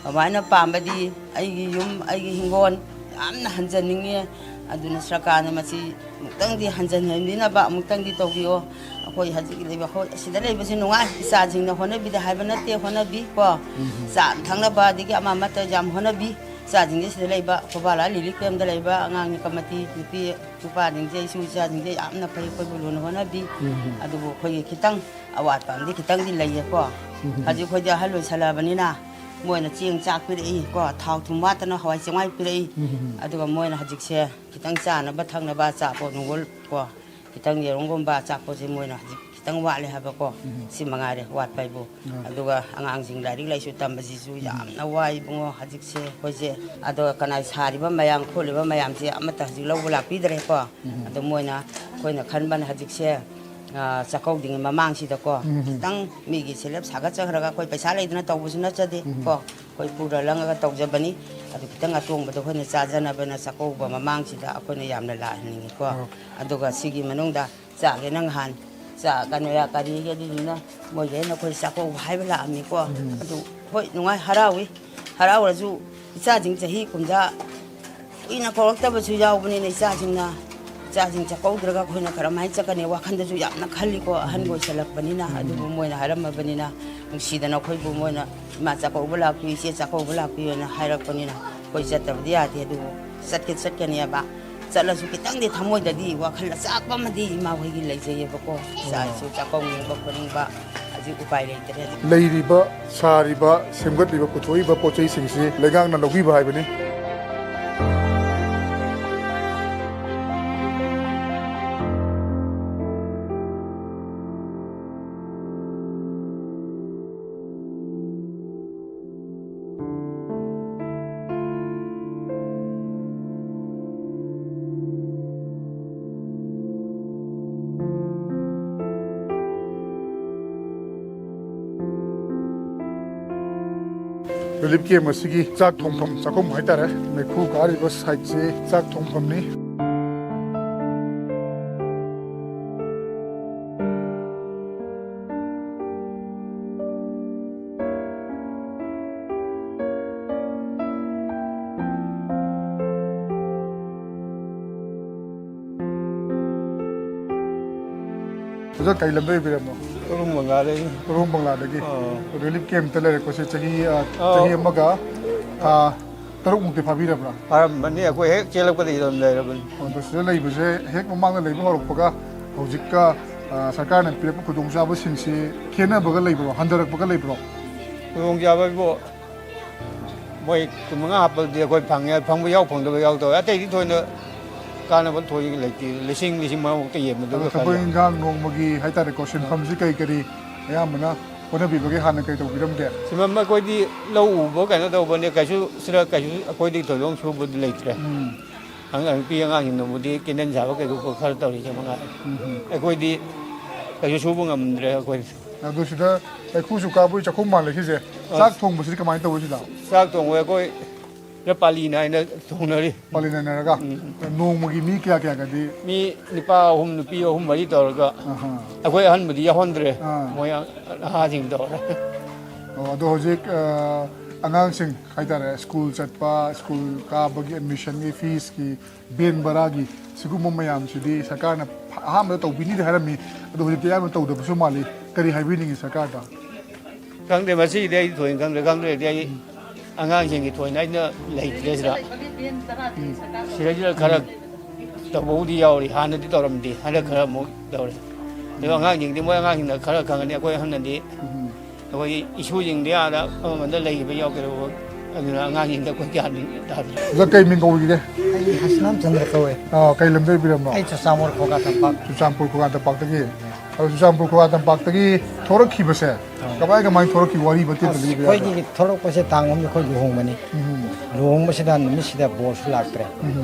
ꯃꯃꯥ ꯍꯣꯏꯅ ꯄꯥꯝꯕꯗꯤ ꯑꯩꯒꯤ ꯌꯨꯝ ꯑꯩꯒꯤ ꯍꯤꯡꯒꯣꯜ ꯌꯥꯝꯅ ꯍꯟꯖꯅꯤꯡꯉꯦ ꯑꯗꯨꯅ ꯁꯔꯀꯥꯔꯅ ꯃꯁꯤ ꯑꯃꯨꯛꯇꯪꯗꯤ ꯍꯟꯖꯟꯍꯟꯕꯤꯅꯕ ꯑꯃꯨꯛꯇꯪꯗꯤ ꯇꯧꯕꯤꯌꯣ ꯑꯩꯈꯣꯏ ꯍꯧꯖꯤꯛ ꯂꯩꯕ ꯑꯁꯤꯗ ꯂꯩꯕꯁꯤ ꯅꯨꯡꯉꯥꯏ ꯏꯆꯥꯁꯤꯡꯅ ꯍꯣꯠꯅꯕꯤꯗꯦ ꯍꯥꯏꯕ ꯅꯠꯇꯦ ꯍꯣꯠꯅꯕꯤ ꯀꯣ ꯆꯥꯅ ꯊꯛꯅꯕ ꯑꯗꯒꯤ ꯑꯃ ꯑꯃꯠꯇ ꯌꯥꯝ ꯍꯣꯠꯅꯕꯤ ꯏꯆꯥꯁꯤꯡꯁꯦ ꯁꯤꯗ ꯂꯩꯕ ꯈꯨꯕꯥꯂꯥ ꯂꯤꯂꯤ ꯀꯦꯝꯗ ꯂꯩꯕ ꯑꯉꯥꯡꯒꯤ ꯀꯃꯤꯇꯤ ꯅꯨꯄꯤ ꯅꯨꯄꯥꯁꯤꯡꯁꯦ ꯏꯁꯨ ꯏꯆꯥꯁꯤꯡꯁꯦ ꯌꯥꯝꯅ ꯐꯩ ꯑꯩꯈꯣꯏꯕꯨ ꯂꯨꯅ ꯍꯣꯠꯅꯕꯤ ꯑꯗꯨꯕꯨ ꯑꯩꯈꯣꯏꯒꯤ ꯈꯤꯇꯪ ꯑꯋꯥꯠꯄ ꯑꯃꯗꯤ ꯈꯤꯇꯪꯗꯤ ꯂꯩꯌꯦꯀꯣ ꯍꯧꯖꯤꯛ ꯑꯩꯈꯣꯏꯗꯤ ꯑꯍꯜ ꯑꯣꯏꯁꯜꯂꯛꯑꯕꯅꯤꯅ ꯃꯣꯏꯅ ꯆꯦꯡ ꯆꯥꯛ ꯄꯤꯔꯛꯏ ꯀꯣ ꯊꯥꯎ ꯊꯨꯝ ꯋꯥꯠꯇꯅ ꯍꯋꯥꯏ ꯆꯦꯡꯋꯥꯏ ꯄꯤꯔꯛꯏ ꯑꯗꯨꯒ ꯃꯣꯏꯅ ꯍꯧꯖꯤꯛꯁꯦ ꯈꯤꯇꯪ ꯆꯥꯅꯕ ꯊꯛꯅꯕ ꯑꯆꯥꯄꯣꯠ ꯅꯨꯡꯒꯣꯜ ꯀꯣ ꯈꯤꯇꯪ ꯌꯦꯔꯨꯝꯒꯨꯝꯕ ꯑꯆꯥꯄꯣꯠꯁꯦ ꯃꯣꯏꯅ ꯍꯧꯖꯤꯛ ꯈꯤꯇꯪ ꯋꯥꯠꯂꯦ ꯍꯥꯏꯕꯀꯣ ꯁꯤ ꯃꯉꯥꯏꯔꯦ ꯋꯥꯠꯄ ꯍꯥꯏꯕꯨ ꯑꯗꯨꯒ ꯑꯉꯥꯡꯁꯤꯡ ꯂꯥꯏꯔꯤꯛ ꯂꯥꯏꯁꯨ ꯇꯝꯕꯁꯤꯁꯨ ꯌꯥꯝꯅ ꯋꯥꯏ ꯏꯕꯨꯡꯉꯣ ꯍꯧꯖꯤꯛꯁꯦ ꯑꯩꯈꯣꯏꯁꯦ ꯑꯗꯨꯒ ꯀꯅꯥ ꯁꯥꯔꯤꯕ ꯃꯌꯥꯝ ꯈꯣꯠꯂꯤꯕ ꯃꯌꯥꯝꯁꯦ ꯑꯃꯠꯇ ꯍꯧꯖꯤꯛ ꯂꯧꯕ ꯂꯥꯛꯄꯤꯗ꯭ꯔꯦꯀꯣ ꯑꯗꯣ ꯃꯣꯏꯅ ꯑꯩꯈꯣꯏꯅ ꯈꯟꯕꯅ ꯍꯧꯖꯤꯛꯁꯦ ꯆꯥꯛꯀꯧꯗ꯭ꯔꯤꯉꯩ ꯃꯃꯥꯡꯁꯤꯗꯀꯣ ꯈꯤꯇꯪ ꯃꯤꯒꯤ ꯁꯦꯂꯦꯞ ꯁꯥꯒꯠꯆꯈ꯭ꯔꯒ ꯑꯩꯈꯣꯏ ꯄꯩꯁꯥ ꯂꯩꯗꯅ ꯇꯧꯕꯁꯨ ꯅꯠꯆꯗꯦ ꯀꯣ ꯑꯩꯈꯣꯏ ꯄꯨꯔ ꯂꯪꯉꯒ ꯇꯧꯖꯕꯅꯤ ꯑꯗꯨ ꯈꯤꯇꯪ ꯑꯇꯣꯡꯕꯗꯣ ꯑꯩꯈꯣꯏꯅ ꯆꯥꯖꯅꯕꯅ ꯆꯥꯛꯀꯧꯕ ꯃꯃꯥꯡꯁꯤꯗ ꯑꯩꯈꯣꯏꯅ ꯌꯥꯝꯅ ꯂꯥꯛꯍꯟꯅꯤꯡꯉꯤꯀꯣ ꯑꯗꯨꯒ ꯁꯤꯒꯤ ꯃꯅꯨꯡꯗ ꯆꯥꯒꯦꯅ ꯅꯍꯥꯟ ꯀꯩꯅꯣ ꯀꯔꯤꯒꯤ ꯑꯗꯨꯗꯨꯅ ꯃꯣꯏꯒꯤ ꯑꯩꯅ ꯑꯩꯈꯣꯏ ꯆꯥꯛꯀꯧꯕ ꯍꯥꯏꯕ ꯂꯥꯛꯑꯝꯃꯤꯀꯣ ꯑꯗꯨ ꯍꯣꯏ ꯅꯨꯡꯉꯥꯏ ꯍꯔꯥꯎꯔꯁꯨ ꯏꯆꯥꯁꯤꯡ ꯆꯍꯤ 50 ꯀꯨꯏꯅ ꯀꯧꯔꯛꯇꯕꯁꯨ ꯌꯥꯎꯕꯅꯤꯅ ꯏꯆꯥꯁꯤꯡ ꯆꯥꯛꯀꯧꯗ꯭ꯔꯒ ꯑꯩꯈꯣꯏꯅ ꯀꯔꯝꯍꯥꯏꯅ ꯆꯠꯀꯅꯤ ꯋꯥꯈꯟꯗꯁꯨ ꯌꯥꯝꯅ ꯈꯜꯂꯤꯀꯣ ꯑꯍꯟꯒ ꯑꯣꯏꯁꯜꯂꯛꯄꯅꯤ나 ꯑꯗꯨꯕꯨ ꯃꯣꯏꯅ ꯍꯥꯏꯔꯝꯃꯕꯅꯤꯅ ꯅꯨꯡꯁꯤꯗꯅ ꯑꯩꯈꯣꯏꯕꯨ ꯃꯣꯏꯅ ꯏꯃꯥ ꯆꯥꯛꯀꯧꯕ ꯂꯥꯛꯄꯤꯌꯨ ꯏꯆꯦ ꯆꯥꯛꯀꯧꯕ ꯂꯥꯛꯄꯤꯌꯨꯅ ꯍꯥꯏꯔꯛꯄꯅꯤꯅ ꯑꯩꯈꯣꯏ ꯆꯠꯇꯕꯗꯤ ꯌꯥꯗꯦ ꯑꯗꯨꯕꯨ ꯆꯠꯀꯅꯦꯕ ꯆꯠꯂꯁꯨ ꯈꯤꯇꯪꯗꯤ ꯊꯃꯣꯏꯗꯗꯤ ꯋꯥꯈꯜ ꯑꯆꯥꯛꯄ ꯑꯃꯗꯤ ꯏꯃꯥ ꯍꯣꯏꯒꯤ ꯂꯩꯖꯩꯌꯦꯕꯀꯣ ꯏꯆꯥ ꯏꯁꯨ ꯆꯥꯛꯀꯧꯅꯤꯡꯕ ꯈꯣꯠꯅꯤꯡꯕ ꯍꯧꯖꯤꯛ ꯎꯄꯥꯏ ꯂꯩꯇ꯭ꯔꯦ ꯂꯩꯔꯤꯕ ꯁꯥꯔꯤꯕ ꯁꯦꯝꯒꯠꯂꯤꯕ ꯄꯨꯊꯣꯛꯏꯕ ꯄꯣꯠ ꯆꯩꯁꯤꯡꯁꯤ ꯂꯩꯉꯥꯛꯅ ꯂꯧꯕꯤꯕ ꯍꯥꯏꯕꯅꯤ ꯔꯤꯂꯤꯞ ꯀꯦꯝꯞ ꯑꯁꯤꯒꯤ ꯆꯥꯛ ꯊꯣꯡꯐꯝ ꯆꯥꯛꯈꯨꯝ ꯍꯥꯏꯇꯥꯔꯦ ꯃꯩꯈꯨ ꯀꯥꯔꯤꯕ ꯁꯥꯏꯠꯁꯤ ꯆꯥꯛ ꯊꯣꯡꯐꯝꯅꯤ ꯑꯣꯖꯥ ꯀꯩ ꯂꯝꯗ ꯑꯣꯏꯕꯤꯔꯝꯅꯣ ꯀꯣꯅꯨꯡ ꯕꯪꯒ꯭ꯂꯥꯗꯒꯤ ꯀꯣꯅꯨꯡ ꯕꯪꯒ꯭ꯂꯥꯗꯒꯤ ꯔꯤꯂꯤꯞ ꯀꯦꯝꯞꯇ ꯂꯩꯔꯛꯄꯁꯦ ꯆꯍꯤ ꯑꯃꯒ ꯊꯥ 6ꯃꯨꯛꯇꯤ ꯐꯥꯕꯤꯔꯕ꯭ꯔꯥ ꯐꯥꯔꯝꯕꯅꯤ ꯑꯩꯈꯣꯏ ꯍꯦꯛ ꯆꯦꯜꯂꯛꯄꯗꯒꯤ ꯑꯗꯨꯝ ꯂꯩꯔꯕꯅꯤ ꯑꯗꯣ ꯁꯤꯗ ꯂꯩꯕꯁꯦ ꯍꯦꯛ ꯃꯃꯥꯡꯗ ꯂꯩꯕ ꯍꯧꯔꯛꯄꯒ ꯍꯧꯖꯤꯛꯀ ꯁꯔꯀꯥꯔꯅ ꯄꯤꯔꯛꯄ ꯈꯨꯗꯣꯡꯆꯥꯕꯁꯤꯡꯁꯤ ꯈꯦꯠꯅꯕꯒ ꯂꯩꯕ꯭ꯔꯣ ꯍꯟꯊꯔꯛꯄꯒ ꯂꯩꯕ꯭ꯔꯣ ꯈꯨꯗꯣꯡꯆꯥꯕꯕꯨ ꯃꯣꯏ 15 ꯍꯥꯞꯄꯗꯤ ꯑꯩꯈꯣꯏ ꯐꯪꯉꯦ ꯐꯪꯕ ꯌꯥꯎ ꯐꯪꯗꯕ ꯌꯥꯎꯗꯕ ꯑꯇꯩꯗꯤ ꯊꯣꯏꯅ ꯀꯥꯟꯅꯕ ꯊꯣꯏ ꯂꯩꯇꯦ ꯂꯤꯁꯤꯡ ꯃꯔꯛꯇ ꯌꯦꯡꯕꯗꯨꯒ ꯊꯕꯛ ꯏꯟꯈꯥꯡ ꯅꯣꯡꯃꯒꯤ ꯍꯥꯏꯇꯥꯔꯦꯀꯣ ꯁꯤꯟꯐꯝꯁꯤ ꯀꯔꯤ ꯑꯌꯥꯝꯕꯅ ꯍꯣꯠꯅꯕꯤꯕꯒꯦ ꯍꯥꯟꯅ ꯀꯩ ꯇꯧꯕꯤꯔꯝꯒꯦ ꯁꯤꯃꯝ ꯑꯩꯈꯣꯏꯗꯤ ꯂꯧ ꯎꯕ ꯀꯩꯅꯣ ꯇꯧꯕꯅꯦ ꯀꯩꯁꯨ ꯑꯩꯈꯣꯏꯗꯤ ꯊꯣꯏꯗꯣꯛ ꯁꯨꯕꯗꯤ ꯂꯩꯇ꯭ꯔꯦ ꯅꯨꯄꯤ ꯑꯉꯥꯡꯁꯤꯡꯅꯕꯨꯗꯤ ꯀꯦꯟꯗꯜ ꯁꯥꯕ ꯀꯩꯒꯨꯝꯕ ꯈꯔ ꯇꯧꯔꯤꯁꯦ ꯃꯉꯥꯏꯔꯦ ꯑꯩꯈꯣꯏꯗꯤ ꯀꯩꯁꯨ ꯁꯨꯕ ꯉꯝꯗ꯭ꯔꯦ ꯑꯩꯈꯣꯏ ꯑꯗꯨ ꯁꯤꯗ ꯃꯩꯈꯨꯁꯨ ꯀꯥꯕꯨꯏ ꯆꯥꯛꯈꯨꯝ ꯃꯥꯜꯂꯦ ꯁꯤꯁꯦ ꯆꯥꯛ ꯊꯣꯡꯕꯁꯤꯗꯤ ꯀꯃꯥꯏꯅ ꯇꯧꯋꯤ ꯁꯤꯗ ꯆꯥꯛ ꯊꯣꯡꯕ ꯑꯩꯈꯣꯏ ꯄꯥꯂꯤ ꯅꯥꯏꯅ ꯊꯣꯡꯅꯔꯤ ꯄꯥꯂꯤ ꯅꯥꯏꯅꯔꯒ ꯅꯣꯡꯃꯒꯤ ꯃꯤ ꯀꯌꯥꯒꯗꯤ ꯃꯤ ꯅꯨꯄꯥ 3 ꯅꯨꯄꯤ 3 4 ꯇꯧꯔꯒ ꯑꯩꯈꯣꯏ ꯑꯍꯟꯕꯨꯗꯤ ꯌꯥꯎꯍꯟꯗ꯭ꯔꯦ ꯃꯣꯏ ꯅꯍꯥꯁꯤꯡ ꯇꯧꯔꯦ ꯑꯗꯣ ꯍꯧꯖꯤꯛ ꯑꯉꯥꯡꯁꯤꯡ ꯍꯥꯏꯇꯥꯔꯦ ꯁ꯭ꯀꯨꯜ ꯆꯠꯄ ꯁ꯭ꯀꯨꯜ ꯀꯥꯕꯒꯤ ꯑꯦꯗꯃꯤꯁꯟꯒꯤ ꯐꯤꯁꯀꯤ ꯕꯦꯟ ꯕꯔꯥꯒꯤ ꯁꯤꯒꯨꯝꯕ ꯃꯌꯥꯝꯁꯤꯗꯤ ꯁꯔꯀꯥꯔꯅ ꯑꯍꯥꯟꯕꯗ ꯇꯧꯕꯤꯅꯤꯗꯤ ꯍꯥꯏꯔꯝꯃꯤ ꯑꯗꯣ ꯍꯧꯖꯤꯛꯇꯤ ꯑꯌꯥꯝꯕ ꯇꯧꯗꯕꯁꯨ ꯃꯥꯜꯂꯤ ꯀꯔꯤ ꯍꯥꯏꯕꯤꯅꯤꯡꯉꯤ ꯁꯔꯀꯥꯔꯗ ꯈꯪꯗꯦ ꯃꯁꯤꯗꯤ ꯑꯩ ꯊꯣꯏꯅ ꯈꯪꯗ꯭ꯔꯦꯗꯤ ꯑꯩ ꯑꯉꯥꯡꯁꯤꯡꯒꯤ ꯊꯣꯏꯅ ꯑꯩꯅ ꯂꯩꯇ꯭ꯔꯦ ꯁꯤꯗꯩꯁꯤꯗ ꯈꯔ ꯇꯧꯕꯕꯨꯗꯤ ꯌꯥꯎꯔꯤ ꯍꯥꯟꯅꯗꯤ ꯇꯧꯔꯝꯗꯦ ꯍꯟꯗꯛ ꯈꯔ ꯑꯃꯨꯛ ꯇꯧꯔꯦ ꯑꯗꯨꯒ ꯑꯉꯥꯡꯁꯤꯡꯗꯤ ꯃꯣꯏ ꯑꯉꯥꯡꯁꯤꯡꯅ ꯈꯔ ꯈꯪꯒꯅꯤ ꯑꯩꯈꯣꯏ ꯑꯍꯟꯅꯗꯤ ꯑꯩꯈꯣꯏ ꯏꯁꯨꯁꯤꯡꯗꯤ ꯑꯥꯗ ꯑꯃꯃꯗ ꯂꯩꯈꯤꯕ ꯌꯥꯎꯈ꯭ꯔꯦꯕ ꯑꯗꯨꯅ ꯑꯉꯥꯡꯁꯤꯡꯗ ꯑꯩꯈꯣꯏ ꯒ꯭ꯌꯥꯟ ꯇꯥꯗ꯭ꯔꯦ ꯑꯣꯖꯥ ꯀꯩ ꯃꯤꯡ ꯀꯧꯕꯤꯒꯦ ꯑꯩ ꯍꯁꯅꯥꯝ ꯆꯟꯗ꯭ꯔ ꯀꯧꯋꯦ ꯀꯩ ꯂꯝꯗ ꯑꯣꯏꯕꯤꯔꯝꯅꯣ ꯑꯩ ꯆꯨꯔꯆꯥꯟꯄꯨꯔ ꯈꯣꯒꯥ ꯇꯝꯄꯥꯛ ꯆꯨꯔꯆꯥꯟꯄꯨꯔ ꯈꯨꯒꯥ ꯇꯝꯄꯥꯛꯇꯒꯤ ꯑꯗꯣ ꯆꯨꯔꯆꯥꯟꯄꯨꯔ ꯈꯨꯒꯥ ꯇꯝꯄꯥꯛꯇꯒꯤ ꯊꯣꯔꯛꯈꯤꯕꯁꯦ ꯀꯃꯥꯏꯅ ꯊꯣꯔꯛꯈꯤꯕ ꯋꯥꯔꯤ ꯃꯇꯦꯛꯇ ꯂꯤꯕ ꯌꯥꯕ꯭ꯔꯥ ꯑꯩꯈꯣꯏꯒꯤ ꯊꯣꯛꯂꯛꯄꯁꯦ ꯇꯥꯡ ꯑꯃꯗ ꯑꯩꯈꯣꯏ ꯂꯨꯍꯣꯡꯕꯅꯤ ꯂꯨꯍꯣꯡꯕꯁꯤꯗ ꯅꯨꯃꯤꯠꯁꯤꯗ ꯕꯣꯔꯁꯨ ꯂꯥꯛꯇ꯭ꯔꯦ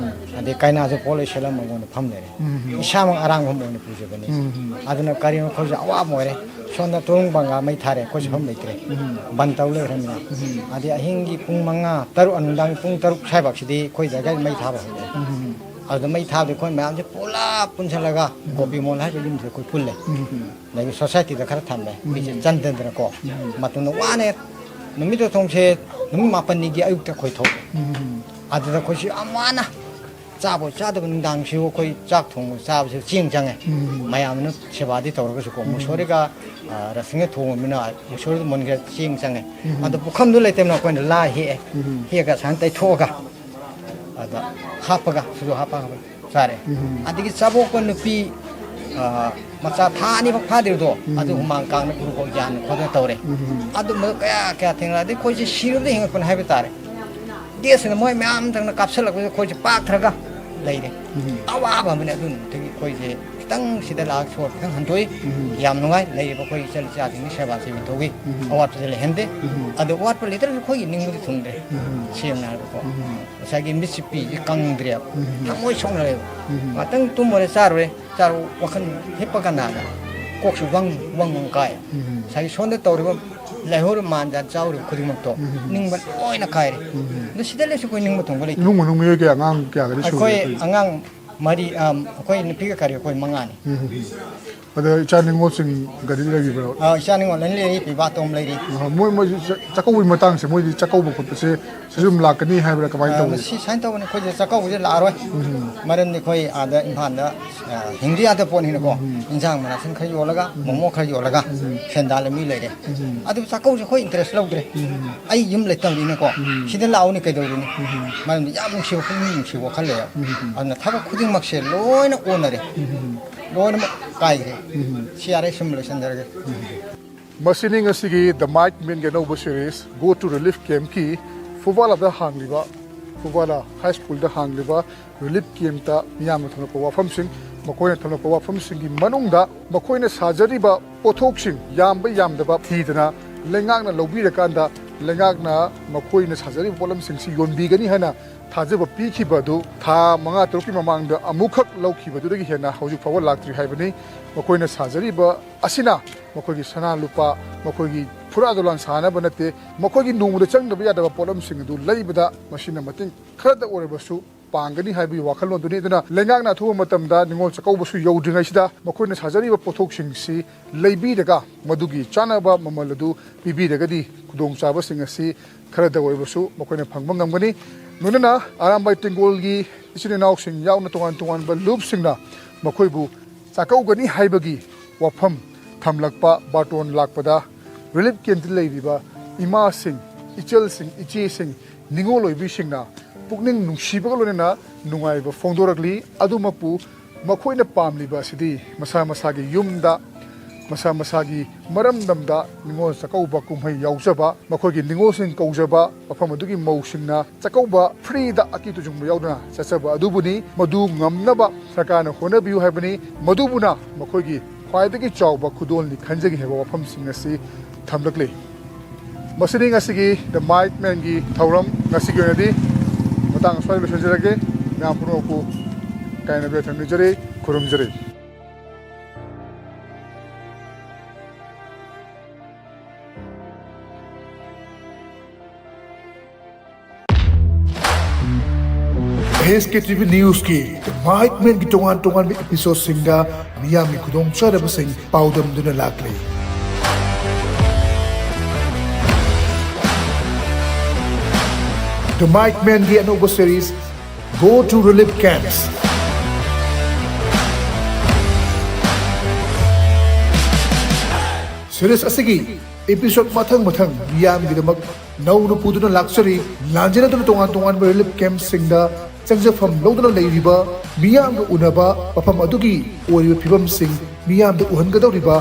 ꯑꯗꯩ ꯀꯩꯅꯥꯁꯨ ꯄꯣꯠꯂꯣꯏ ꯁꯦꯠꯂꯝꯃꯒꯣꯟꯗ ꯐꯝ ꯂꯩꯔꯦ ꯏꯁꯥꯃꯛ ꯑꯔꯥꯡꯐꯝ ꯑꯣꯏꯅ ꯄꯨꯖꯕꯅꯤ ꯑꯗꯨꯅ ꯀꯔꯤꯅꯣ ꯑꯩꯈꯣꯏꯁꯨ ꯑꯋꯥꯕ ꯑꯣꯏꯔꯦ ꯁꯣꯝꯗ ꯇꯨꯔꯨꯡ ꯕꯪꯒꯥ ꯃꯩ ꯊꯥꯔꯦ ꯑꯩꯈꯣꯏꯁꯨ ꯐꯝ ꯂꯩꯇ꯭ꯔꯦ ꯕꯟ ꯇꯧ ꯂꯩꯔꯕꯅꯤꯅ ꯑꯗꯩ ꯑꯍꯤꯡꯒꯤ ꯄꯨꯡ 5 ꯅꯨꯡꯗꯥꯡ ꯄꯨꯡ 6 ꯁ꯭ꯋꯥꯏꯐꯥꯎꯁꯤꯗꯤ ꯑꯩꯈꯣꯏ ꯖꯒꯥ ꯃꯩ ꯊꯥꯕ ꯍꯧꯔꯦ ꯑꯗꯨꯗ ꯃꯩ ꯊꯥꯕꯗ ꯑꯩꯈꯣꯏ ꯃꯌꯥꯝꯁꯦ ꯄꯨꯂꯞ ꯄꯨꯟꯁꯤꯜꯂꯒ ꯒꯣꯄꯤ ꯃꯣꯜ ꯍꯥꯏꯕ ꯌꯨꯝꯁꯦ ꯑꯩꯈꯣꯏ ꯄꯨꯜꯂꯦ ꯑꯗꯒꯤ ꯁꯣꯁꯥꯏꯇꯤꯗ ꯈꯔ ꯊꯝꯃꯦ ꯃꯤꯁꯦ ꯆꯟꯗꯗꯅꯀꯣ ꯃꯇꯨꯡꯗ ꯋꯥꯅ ꯅꯨꯃꯤꯠꯇꯣ ꯊꯣꯡꯁꯦ ꯅꯨꯃꯤꯠ 5ꯅꯤꯒꯤ ꯑꯌꯨꯛꯇ ꯑꯩꯈꯣꯏ ꯊꯣꯛꯑꯦ ꯑꯗꯨꯗ ꯑꯩꯈꯣꯏꯁꯨ ꯌꯥꯝ ꯋꯥꯅ ꯆꯥꯕ ꯆꯥꯗꯕ ꯅꯨꯡꯗꯥꯡꯁꯤꯕꯨ ꯑꯩꯈꯣই ꯆꯥꯛ ꯊꯣꯡꯕ ꯆꯥꯕꯁꯤ ꯆꯦꯡ ꯆꯪꯉꯦ ꯃꯌꯥꯝꯅ ꯁꯦꯕꯥꯗꯤ ꯇꯧꯔꯒꯁꯨꯀꯣ ꯃꯨꯁꯣꯔꯤꯒ ꯔꯁꯤꯡꯒ ꯊꯣꯡꯉꯕꯅꯤꯅ ꯃꯨꯁꯣꯔꯤꯗ ꯃꯨꯟꯒ ꯆꯦꯡ ꯆꯪꯉꯦ ꯑꯗꯣ ꯄꯨꯈꯝꯗꯨ ꯂꯩꯇꯕꯅ ꯑꯩꯈꯣꯏꯅ ꯂꯥ ꯍꯦꯛꯑꯦ ꯍꯦꯛꯑꯒ ꯁꯨꯃꯥꯏꯅ ꯇꯩꯊꯣꯛꯑꯒ ꯑꯗ ꯍꯥꯞꯄꯒ ꯁꯨꯗꯣ ꯍꯥꯞꯄꯒ ꯆꯥꯔꯦ ꯑꯗꯒꯤ ꯆꯥꯕꯣꯛꯄ ꯅꯨꯄꯤ ꯃꯆꯥ ꯊꯥ 2ꯐꯥꯎ ꯐꯥꯗ꯭ꯔꯤꯕꯗꯣ ꯑꯗꯨ ꯍꯨꯃꯥꯡ ꯀꯥꯡꯅ ꯄꯨꯔꯨꯐꯥꯎ ꯌꯥꯟꯅ ꯈꯣꯠꯇꯅ ꯇꯧꯔꯦ ꯑꯗꯨꯝꯕ ꯀꯌꯥ ꯊꯦꯡꯅꯔꯦ ꯑꯗꯩ ꯑꯩꯈꯣꯏꯁꯦ ꯁꯤꯔꯨꯕꯗ ꯍꯤꯡꯉꯛꯄꯅ ꯍꯥꯏꯕ ꯇꯥꯔꯦ ꯗꯦꯁꯅ ꯃꯣꯏ ꯃꯌꯥꯝ ꯊꯪꯅ ꯀꯥꯞꯁꯤꯜꯂꯛꯄꯗ ꯑꯩꯈꯣꯏꯁꯦ ꯄꯥꯛꯊꯔꯒ ꯂꯩꯔꯦ ꯑꯋꯥꯕ ꯑꯃꯅꯤ ꯑꯗꯨ ꯅꯨꯃꯤꯠꯇꯒꯤ ꯑꯩꯈꯣꯏꯁꯦ ꯈꯤꯇꯪ ꯁꯤꯗ ꯂꯥꯛꯑꯒ ꯁꯣꯔ ꯈꯤꯇꯪ ꯍꯟꯗꯣꯛꯏ ꯌꯥꯝ ꯅꯨꯡꯉꯥꯏ ꯂꯩꯔꯤꯕ ꯑꯩꯈꯣꯏ ꯏꯆꯜ ꯏꯆꯥꯁꯤꯡꯒꯤ ꯁꯦꯕꯥ ꯁꯦꯕꯤ ꯑꯋꯥꯠꯄꯁꯦ ꯂꯩꯍꯟꯗꯦ ꯑꯗꯣ ꯑꯋꯥꯠꯄ ꯂꯩꯇ꯭ꯔꯁꯨ ꯑꯩꯈꯣꯏꯒꯤ ꯅꯤꯡꯕꯗꯤ ꯊꯨꯡꯗ꯭ꯔꯦ ꯁꯦꯡꯅ ꯍꯥꯏꯕꯀꯣ ꯉꯁꯥꯏꯒꯤ ꯃꯤꯠꯁꯤ ꯄꯤꯁꯤ ꯀꯪꯗ꯭ꯔꯦꯕ ꯊꯃꯣꯏ ꯁꯣꯛꯅꯔꯦꯕ ꯉꯥꯛꯇꯪ ꯇꯨꯝꯃꯨꯔꯦ ꯆꯥꯔꯨꯔꯦ ꯋꯥꯈꯜ ꯍꯤꯞꯄ ꯀꯥꯟꯗ ꯀꯣꯛꯁꯨ ꯋꯪ ꯀꯥꯏ ꯉꯁꯥꯏꯒꯤ ꯁꯣꯝꯗ ꯇꯧꯔꯤꯕ ꯂꯩꯍꯧꯔꯤꯕ ꯃꯥꯟꯗ ꯆꯥꯎꯔꯤꯕ ꯈꯨꯗꯤꯡꯃꯛꯇꯣ ꯅꯤꯡꯕ ꯂꯣꯏꯅ ꯀꯥꯏꯔꯦ ꯑꯗꯣ ꯁꯤꯗ ꯂꯩꯁꯨ ꯑꯩꯈꯣꯏ ꯅꯤꯡꯕ ꯊꯨꯡꯕ ꯂꯩꯇꯦ ꯏꯃꯨꯡ ꯃꯅꯨꯡ ꯃꯤꯑꯣꯏ ꯀꯌꯥ ꯑꯉꯥꯡ ꯀꯌꯥꯒꯗꯤ ꯁꯨꯔꯦ ꯑꯩꯈꯣꯏ ꯑꯉꯥꯡ 4 ꯑꯩꯈꯣꯏ ꯅꯨꯄꯤꯒ ꯀꯔꯤ ꯑꯩꯈꯣꯏ 5ꯅꯤ ꯑꯗ ꯏꯆꯥ ꯅꯤꯉꯣꯜꯁꯤꯡ ꯒꯥꯔꯤ ꯂꯩꯔꯤꯕ꯭ꯔꯣ ꯏꯆꯥ ꯅꯤꯉꯣꯜ ꯑꯅꯤ ꯂꯩꯔꯤ ꯄꯤꯕꯥꯇꯣꯝ ꯂꯩꯔꯤ ꯃꯣꯏ ꯆꯥꯛꯀꯧꯕꯒꯤ ꯃꯇꯥꯡꯁꯦ ꯃꯣꯏꯗꯤ ꯆꯥꯛꯀꯧꯕ ꯈꯣꯠꯄꯁꯦ ꯁꯤꯁꯨ ꯑꯗꯨꯝ ꯂꯥꯛꯀꯅꯤ ꯍꯥꯏꯕ꯭ꯔꯥ ꯀꯃꯥꯏꯅ ꯇꯧꯋꯤ ꯃꯁꯤ ꯁꯨꯃꯥꯏꯅ ꯇꯧꯕꯅꯤ ꯑꯩꯈꯣꯏꯁꯦ ꯆꯥꯛꯀꯧꯕꯁꯦ ꯂꯥꯛꯑꯔꯣꯏ ꯃꯔꯝꯗꯤ ꯑꯩꯈꯣꯏ ꯑꯥꯗ ꯏꯝꯐꯥꯜꯗ ꯍꯤꯡꯗꯤ ꯌꯥꯗꯕ ꯄꯣꯠꯅꯤꯅꯀꯣ ꯏꯟꯖꯥꯡ ꯃꯅꯥꯁꯤꯡ ꯈꯔ ꯌꯣꯜꯂꯒ ꯃꯣꯃꯣ ꯈꯔ ꯌꯣꯜꯂꯒ ꯁꯦꯟꯗꯥꯜ ꯃꯤ ꯂꯩꯔꯦ ꯑꯗꯨ ꯆꯥꯛꯀꯧꯕꯁꯦ ꯑꯩꯈꯣꯏ ꯏꯟꯇꯔꯦꯁ ꯂꯧꯗ꯭ꯔꯦ ꯑꯩ ꯌꯨꯝ ꯂꯩꯇꯕꯅꯤꯅꯀꯣ ꯁꯤꯗ ꯂꯥꯛꯎꯅꯤ ꯀꯩꯗꯧꯔꯤꯅꯤ ꯃꯔꯝꯗꯤ ꯌꯥꯝ ꯅꯨꯡꯁꯤꯕ ꯄꯨꯛꯅꯤꯡ ꯅꯨꯡꯁꯤꯕ ꯋꯥꯈꯜ ꯂꯩꯌꯦꯕ ꯑꯗꯨꯅ ꯊꯕꯛ ꯈꯨꯗꯤꯡꯃꯛꯁꯦ ꯂꯣꯏꯅ ꯑꯣꯟꯅꯔꯦ ꯂꯣꯏꯅꯃꯛ ꯀꯥꯏꯈ꯭ꯔꯦ ꯁꯤ ꯌꯥꯔꯦ ꯁꯨꯝ ꯂꯣꯏꯁꯤꯟꯖꯔꯒꯦ ꯃꯁꯤꯅꯤ ꯉꯁꯤꯒꯤ ꯗ ꯃꯥꯏꯛ ꯃꯦꯟꯒꯤ ꯑꯅꯧꯕ ꯁꯤꯔꯤꯁ ꯒꯣ ꯇꯨ ꯔꯤꯂꯤꯐ ꯀꯦꯝꯞꯀꯤ ꯐꯨꯕꯥꯂꯥꯗ ꯍꯥꯡꯂꯤꯕ ꯐꯨꯕꯥꯂꯥ ꯍꯥꯏ ꯁ꯭ꯀꯨꯜꯗ ꯍꯥꯡꯂꯤꯕ ꯔꯤꯂꯤꯐ ꯀꯦꯝꯞꯇ ꯃꯤꯌꯥꯝꯅ ꯊꯝꯂꯛꯄ ꯋꯥꯐꯝꯁꯤꯡ ꯃꯈꯣꯏꯅ ꯊꯝꯂꯛꯄ ꯋꯥꯐꯝꯁꯤꯡꯒꯤ ꯃꯅꯨꯡꯗ ꯃꯈꯣꯏꯅ ꯁꯥꯖꯔꯤꯕ ꯄꯣꯠꯊꯣꯛꯁꯤꯡ ꯌꯥꯝꯕ ꯌꯥꯝꯗꯕ ꯊꯤꯗꯅ ꯂꯩꯉꯥꯛꯅ ꯂꯧꯕꯤꯔꯀꯥꯟꯗ ꯂꯩꯉꯥꯛꯅ ꯃꯈꯣꯏꯅ ꯁꯥꯖꯔꯤꯕ ꯄꯣꯠꯂꯝꯁꯤꯡꯁꯤ ꯌꯣꯟꯕꯤꯒꯅꯤ ꯍꯥꯏꯅ ꯊꯥꯖꯕ ꯄꯤꯈꯤꯕ ꯑꯗꯨ ꯊꯥ 5-6ꯀꯤ ꯃꯃꯥꯡꯗ ꯑꯃꯨꯛꯈꯛ ꯂꯧꯈꯤꯕꯗꯨꯗꯒꯤ ꯍꯦꯟꯅ ꯍꯧꯖꯤꯛ ꯐꯥꯎꯕ ꯂꯥꯛꯇ꯭ꯔꯤ ꯍꯥꯏꯕꯅꯤ ꯃꯈꯣꯏꯅ ꯁꯥꯖꯔꯤꯕ ꯑꯁꯤꯅ ꯃꯈꯣꯏꯒꯤ ꯁꯅꯥ ꯂꯨꯄꯥ ꯃꯈꯣꯏꯒꯤ ꯐꯨꯔꯥ ꯗꯣꯂꯥꯟ ꯁꯥꯅꯕ ꯅꯠꯇꯦ ꯃꯈꯣꯏꯒꯤ ꯅꯣꯡꯃꯗ ꯆꯪꯗꯕ ꯌꯥꯗꯕ ꯄꯣꯠꯂꯝꯁꯤꯡ ꯑꯗꯨ ꯂꯩꯕꯗ ꯃꯁꯤꯅ ꯃꯇꯦꯡ ꯈꯔꯗ ꯑꯣꯏꯔꯕꯁꯨ ꯄꯥꯡꯒꯅꯤ ꯍꯥꯏꯕꯒꯤ ꯋꯥꯈꯜꯂꯣꯟꯗꯨꯅꯤ ꯑꯗꯨꯅ ꯂꯩꯉꯥꯛꯅ ꯑꯊꯨꯕ ꯃꯇꯝꯗ ꯅꯤꯉꯣꯜ ꯆꯥꯛꯀꯧꯕꯁꯨ ꯌꯧꯗ꯭ꯔꯤꯉꯩꯁꯤꯗ ꯃꯈꯣꯏꯅ ꯁꯥꯖꯔꯤꯕ ꯄꯣꯠꯊꯣꯛꯁꯤꯡꯁꯤ ꯂꯩꯕꯤꯔꯒ ꯃꯗꯨꯒꯤ ꯆꯥꯅꯕ ꯃꯃꯜ ꯑꯗꯨ ꯄꯤꯕꯤꯔꯒꯗꯤ ꯈꯨꯗꯣꯡꯆꯥꯕꯁꯤꯡ ꯑꯁꯤ ꯈꯔꯗ ꯑꯣꯏꯔꯕꯁꯨ ꯃꯈꯣꯏꯅ ꯐꯪꯕ ꯉꯝꯒꯅꯤ ꯂꯣꯏꯅꯅ ꯑꯔꯥꯝꯕꯥꯏ ꯇꯦꯡꯒꯣꯜꯒꯤ ꯏꯆꯤꯟ ꯏꯅꯥꯎꯁꯤꯡ ꯌꯥꯎꯅ ꯇꯣꯉꯥꯟ ꯇꯣꯉꯥꯟꯕ ꯂꯨꯞꯁꯤꯡꯅ ꯃꯈꯣꯏꯕు ꯆꯥꯛꯀꯧꯒꯅꯤ ꯍꯥꯏꯕꯒꯤ ꯋꯥꯐꯝ ꯊꯝꯂꯛꯄ ꯕꯥꯔꯇꯣꯟ ꯂꯥꯛꯄꯗ ꯔꯤꯂꯤꯐ ꯀꯦꯝꯞꯇ ꯂꯩꯔꯤꯕ ꯏꯃꯥꯁꯤꯡ ꯏꯆꯜꯁꯤꯡ ꯏꯆꯦꯁꯤꯡ ꯅꯤꯉꯣꯜ ꯑꯣꯏꯕꯤꯁꯤꯡꯅ ꯄꯨꯛꯅꯤꯡ ꯅꯨꯡꯁꯤꯕꯒ ꯂꯣꯏꯅꯅ ꯅꯨꯡꯉꯥꯏꯕ ꯐꯣꯡꯗꯣꯔꯛꯂꯤ ꯑꯗꯨꯃꯛꯄꯨ ꯃꯈꯣꯏꯅ ꯄꯥꯝꯂꯤꯕ ꯑꯁꯤꯗꯤ ꯃꯁꯥ ꯃꯁꯥꯒꯤ ꯌꯨꯝꯗ ꯃꯁꯥ ꯃꯁꯥꯒꯤ ꯃꯔꯝꯗꯝꯗ ꯅꯤꯉꯣꯜ ꯆꯥꯛꯀꯧꯕ ꯀꯨꯝꯍꯩ ꯌꯥꯎꯖꯕ ꯃꯈꯣꯏꯒꯤ ꯅꯤꯉꯣꯜꯁꯤꯡ ꯀꯧꯖꯕ ꯃꯐꯝ ꯑꯗꯨꯒꯤ ꯃꯧꯁꯤꯡꯅ ꯆꯥꯛꯀꯧꯕ ꯐ꯭ꯔꯤꯗ ꯑꯀꯤ ꯇꯨꯖꯨꯡꯕ ꯌꯥꯎꯗꯅ ꯆꯠꯆꯕ ꯑꯗꯨꯕꯨꯅꯤ ꯃꯗꯨ ꯉꯝꯅꯕ ꯁꯔꯀꯥꯔꯅ ꯍꯣꯠꯅꯕꯤꯌꯨ ꯍꯥꯏꯕꯅꯤ ꯃꯗꯨꯕꯨꯅ ꯃꯈꯣꯏꯒꯤ ꯈ꯭ꯋꯥꯏꯗꯒꯤ ꯆꯥꯎꯕ ꯈꯨꯗꯣꯜꯅꯤ ꯈꯟꯖꯒꯦ ꯍꯥꯏꯕ ꯋꯥꯐꯝꯁꯤꯡ ꯑꯁꯤ ꯊꯝꯂꯛꯂꯤ ꯃꯁꯤꯅꯤ ꯉꯁꯤꯒꯤ ꯗ ꯃꯥꯏꯛ ꯃꯦꯟꯒꯤ ꯊꯧꯔꯝ ꯉꯁꯤꯒꯤ ꯑꯣꯏꯅꯗꯤ ꯃꯇꯥꯡ ꯑꯁ꯭ꯋꯥꯏꯗ ꯂꯣꯏꯁꯤꯟꯖꯔꯒꯦ ꯃꯌꯥꯝ ꯄꯨꯝꯅꯃꯛꯄꯨ ꯀꯥꯏꯅꯕ ꯊꯝꯅꯖꯔꯤ ꯈꯨꯔꯨꯝꯖꯔꯤ SKTV News की माइक मेन की तोंगान में एपिसोड सिंगा मियामी खुदोंग चादब सिंग पाउदम दुना लाकले The Mike Man की अनोखा series Go to Relief Camps series asigi episode mathang miyam gidamak naunu puduna laksari lanjana tuna tongan relief camp singda changjafam loduna leiriba miyam ga unaba pafam adugi oriba phibam sing miyam da uhangadoriba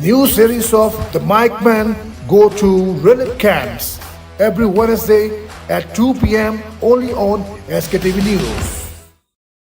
new series of The Mic Man go to relief camps every Wednesday at 2 p.m. only on SKTV News.